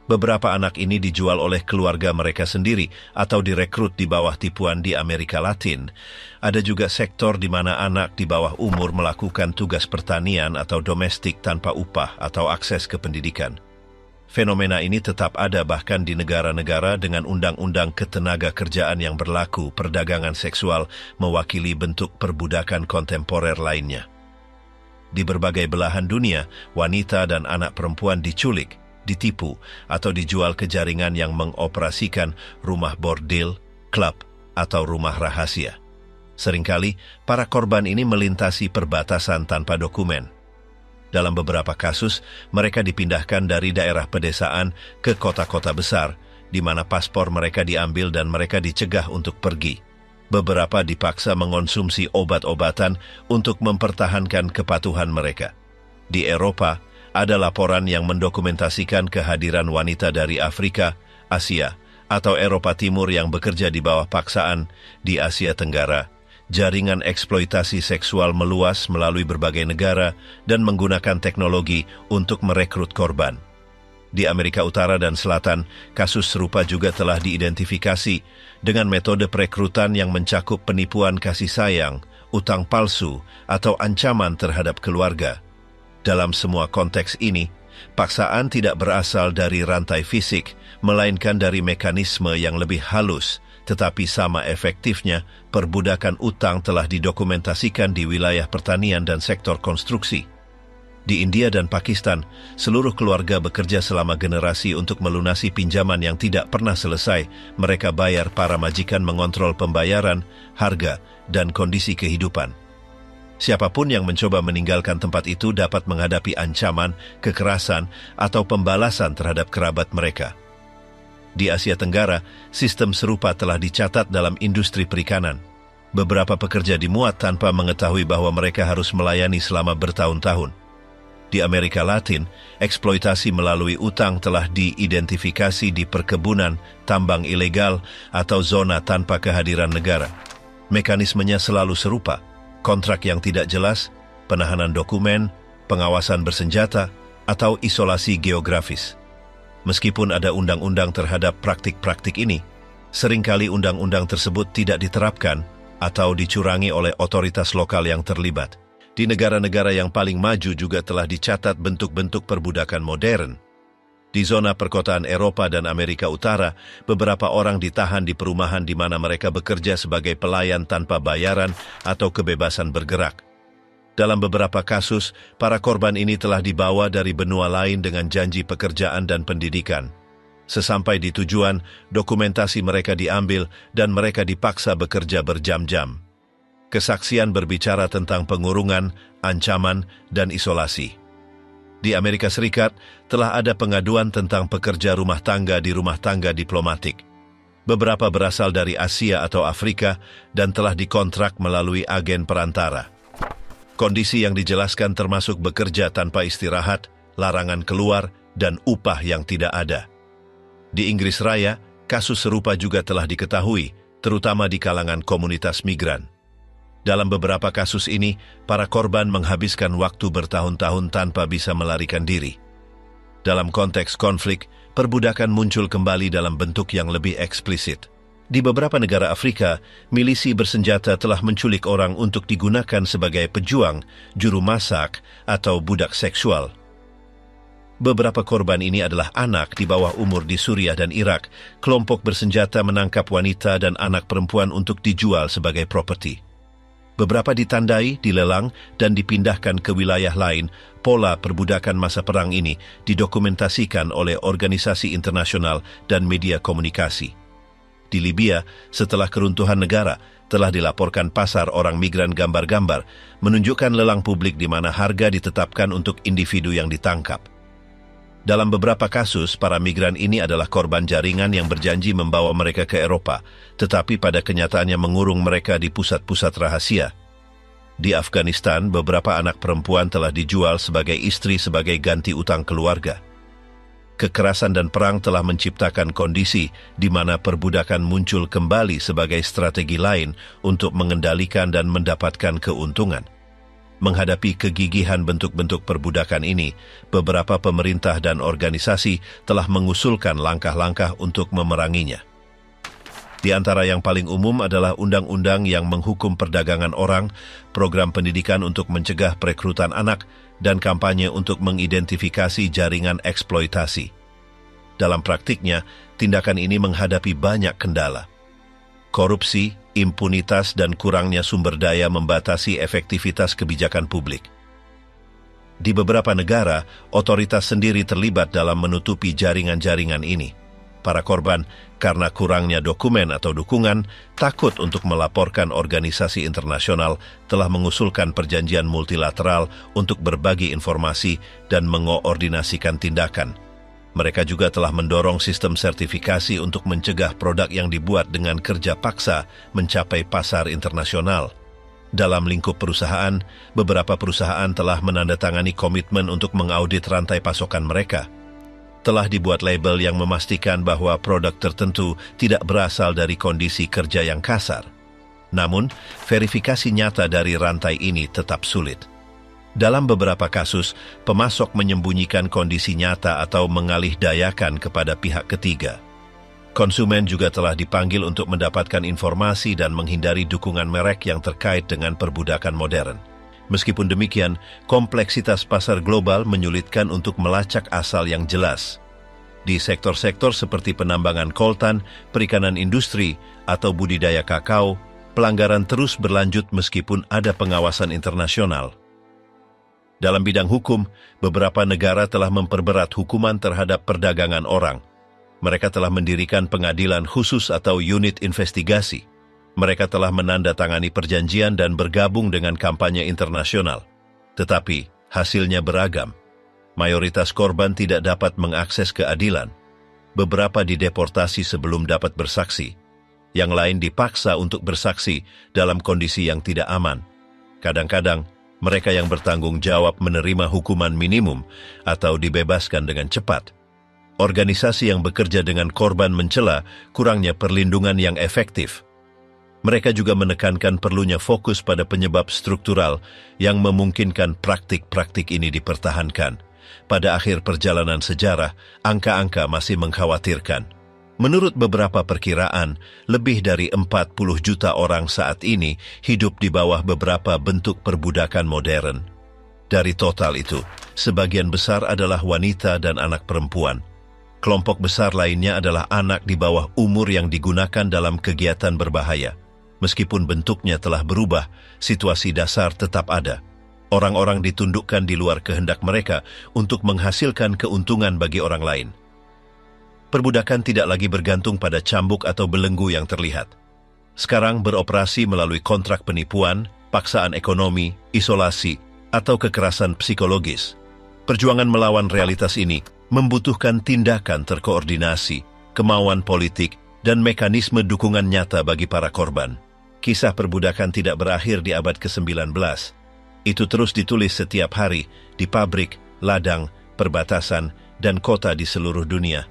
Beberapa anak ini dijual oleh keluarga mereka sendiri atau direkrut di bawah tipuan di Amerika Latin. Ada juga sektor di mana anak di bawah umur melakukan tugas pertanian atau domestik tanpa upah atau akses ke pendidikan. Fenomena ini tetap ada bahkan di negara-negara dengan undang-undang ketenaga kerjaan yang berlaku. Perdagangan seksual mewakili bentuk perbudakan kontemporer lainnya. Di berbagai belahan dunia, wanita dan anak perempuan diculik, ditipu, atau dijual ke jaringan yang mengoperasikan rumah bordil, klub, atau rumah rahasia. Seringkali, para korban ini melintasi perbatasan tanpa dokumen. Dalam beberapa kasus, mereka dipindahkan dari daerah pedesaan ke kota-kota besar, di mana paspor mereka diambil dan mereka dicegah untuk pergi. Beberapa dipaksa mengonsumsi obat-obatan untuk mempertahankan kepatuhan mereka. Di Eropa, ada laporan yang mendokumentasikan kehadiran wanita dari Afrika, Asia, atau Eropa Timur yang bekerja di bawah paksaan. Di Asia Tenggara, jaringan eksploitasi seksual meluas melalui berbagai negara dan menggunakan teknologi untuk merekrut korban. Di Amerika Utara dan Selatan, kasus serupa juga telah diidentifikasi dengan metode perekrutan yang mencakup penipuan kasih sayang, utang palsu, atau ancaman terhadap keluarga. Dalam semua konteks ini, paksaan tidak berasal dari rantai fisik, melainkan dari mekanisme yang lebih halus, tetapi sama efektifnya, perbudakan utang telah didokumentasikan di wilayah pertanian dan sektor konstruksi. Di India dan Pakistan, seluruh keluarga bekerja selama generasi untuk melunasi pinjaman yang tidak pernah selesai. Mereka bayar para majikan mengontrol pembayaran, harga, dan kondisi kehidupan. Siapapun yang mencoba meninggalkan tempat itu dapat menghadapi ancaman, kekerasan, atau pembalasan terhadap kerabat mereka. Di Asia Tenggara, sistem serupa telah dicatat dalam industri perikanan. Beberapa pekerja dimuat tanpa mengetahui bahwa mereka harus melayani selama bertahun-tahun. Di Amerika Latin, eksploitasi melalui utang telah diidentifikasi di perkebunan, tambang ilegal, atau zona tanpa kehadiran negara. Mekanismenya selalu serupa. Kontrak yang tidak jelas, penahanan dokumen, pengawasan bersenjata, atau isolasi geografis. Meskipun ada undang-undang terhadap praktik-praktik ini, seringkali undang-undang tersebut tidak diterapkan atau dicurangi oleh otoritas lokal yang terlibat. Di negara-negara yang paling maju juga telah dicatat bentuk-bentuk perbudakan modern. Di zona perkotaan Eropa dan Amerika Utara, beberapa orang ditahan di perumahan di mana mereka bekerja sebagai pelayan tanpa bayaran atau kebebasan bergerak. Dalam beberapa kasus, para korban ini telah dibawa dari benua lain dengan janji pekerjaan dan pendidikan. Sesampai di tujuan, dokumentasi mereka diambil dan mereka dipaksa bekerja berjam-jam. Kesaksian berbicara tentang pengurungan, ancaman, dan isolasi. Di Amerika Serikat, telah ada pengaduan tentang pekerja rumah tangga di rumah tangga diplomatik. Beberapa berasal dari Asia atau Afrika dan telah dikontrak melalui agen perantara. Kondisi yang dijelaskan termasuk bekerja tanpa istirahat, larangan keluar, dan upah yang tidak ada. Di Inggris Raya, kasus serupa juga telah diketahui, terutama di kalangan komunitas migran. Dalam beberapa kasus ini, para korban menghabiskan waktu bertahun-tahun tanpa bisa melarikan diri. Dalam konteks konflik, perbudakan muncul kembali dalam bentuk yang lebih eksplisit. Di beberapa negara Afrika, milisi bersenjata telah menculik orang untuk digunakan sebagai pejuang, juru masak, atau budak seksual. Beberapa korban ini adalah anak di bawah umur di Suriah dan Irak. Kelompok bersenjata menangkap wanita dan anak perempuan untuk dijual sebagai properti. Beberapa ditandai, dilelang, dan dipindahkan ke wilayah lain. Pola perbudakan masa perang ini didokumentasikan oleh organisasi internasional dan media komunikasi. Di Libya, setelah keruntuhan negara, telah dilaporkan pasar orang migran gambar-gambar, menunjukkan lelang publik di mana harga ditetapkan untuk individu yang ditangkap. Dalam beberapa kasus, para migran ini adalah korban jaringan yang berjanji membawa mereka ke Eropa, tetapi pada kenyataannya mengurung mereka di pusat-pusat rahasia. Di Afghanistan, beberapa anak perempuan telah dijual sebagai istri sebagai ganti utang keluarga. Kekerasan dan perang telah menciptakan kondisi di mana perbudakan muncul kembali sebagai strategi lain untuk mengendalikan dan mendapatkan keuntungan. Menghadapi kegigihan bentuk-bentuk perbudakan ini, beberapa pemerintah dan organisasi telah mengusulkan langkah-langkah untuk memeranginya. Di antara yang paling umum adalah undang-undang yang menghukum perdagangan orang, program pendidikan untuk mencegah perekrutan anak, dan kampanye untuk mengidentifikasi jaringan eksploitasi. Dalam praktiknya, tindakan ini menghadapi banyak kendala. Korupsi, impunitas, dan kurangnya sumber daya membatasi efektivitas kebijakan publik. Di beberapa negara, otoritas sendiri terlibat dalam menutupi jaringan-jaringan ini. Para korban, karena kurangnya dokumen atau dukungan, takut untuk melaporkan organisasi internasional, telah mengusulkan perjanjian multilateral untuk berbagi informasi dan mengoordinasikan tindakan. Mereka juga telah mendorong sistem sertifikasi untuk mencegah produk yang dibuat dengan kerja paksa mencapai pasar internasional. Dalam lingkup perusahaan, beberapa perusahaan telah menandatangani komitmen untuk mengaudit rantai pasokan mereka. Telah dibuat label yang memastikan bahwa produk tertentu tidak berasal dari kondisi kerja yang kasar. Namun, verifikasi nyata dari rantai ini tetap sulit. Dalam beberapa kasus, pemasok menyembunyikan kondisi nyata atau mengalihdayakan kepada pihak ketiga. Konsumen juga telah dipanggil untuk mendapatkan informasi dan menghindari dukungan merek yang terkait dengan perbudakan modern. Meskipun demikian, kompleksitas pasar global menyulitkan untuk melacak asal yang jelas. Di sektor-sektor seperti penambangan koltan, perikanan industri, atau budidaya kakao, pelanggaran terus berlanjut meskipun ada pengawasan internasional. Dalam bidang hukum, beberapa negara telah memperberat hukuman terhadap perdagangan orang. Mereka telah mendirikan pengadilan khusus atau unit investigasi. Mereka telah menandatangani perjanjian dan bergabung dengan kampanye internasional. Tetapi, hasilnya beragam. Mayoritas korban tidak dapat mengakses keadilan. Beberapa dideportasi sebelum dapat bersaksi. Yang lain dipaksa untuk bersaksi dalam kondisi yang tidak aman. Kadang-kadang, mereka yang bertanggung jawab menerima hukuman minimum atau dibebaskan dengan cepat. Organisasi yang bekerja dengan korban mencela kurangnya perlindungan yang efektif. Mereka juga menekankan perlunya fokus pada penyebab struktural yang memungkinkan praktik-praktik ini dipertahankan. Pada akhir perjalanan sejarah, angka-angka masih mengkhawatirkan. Menurut beberapa perkiraan, lebih dari 40 juta orang saat ini hidup di bawah beberapa bentuk perbudakan modern. Dari total itu, sebagian besar adalah wanita dan anak perempuan. Kelompok besar lainnya adalah anak di bawah umur yang digunakan dalam kegiatan berbahaya. Meskipun bentuknya telah berubah, situasi dasar tetap ada. Orang-orang ditundukkan di luar kehendak mereka untuk menghasilkan keuntungan bagi orang lain. Perbudakan tidak lagi bergantung pada cambuk atau belenggu yang terlihat. Sekarang beroperasi melalui kontrak penipuan, paksaan ekonomi, isolasi, atau kekerasan psikologis. Perjuangan melawan realitas ini membutuhkan tindakan terkoordinasi, kemauan politik, dan mekanisme dukungan nyata bagi para korban. Kisah perbudakan tidak berakhir di abad ke-19. Itu terus ditulis setiap hari di pabrik, ladang, perbatasan, dan kota di seluruh dunia.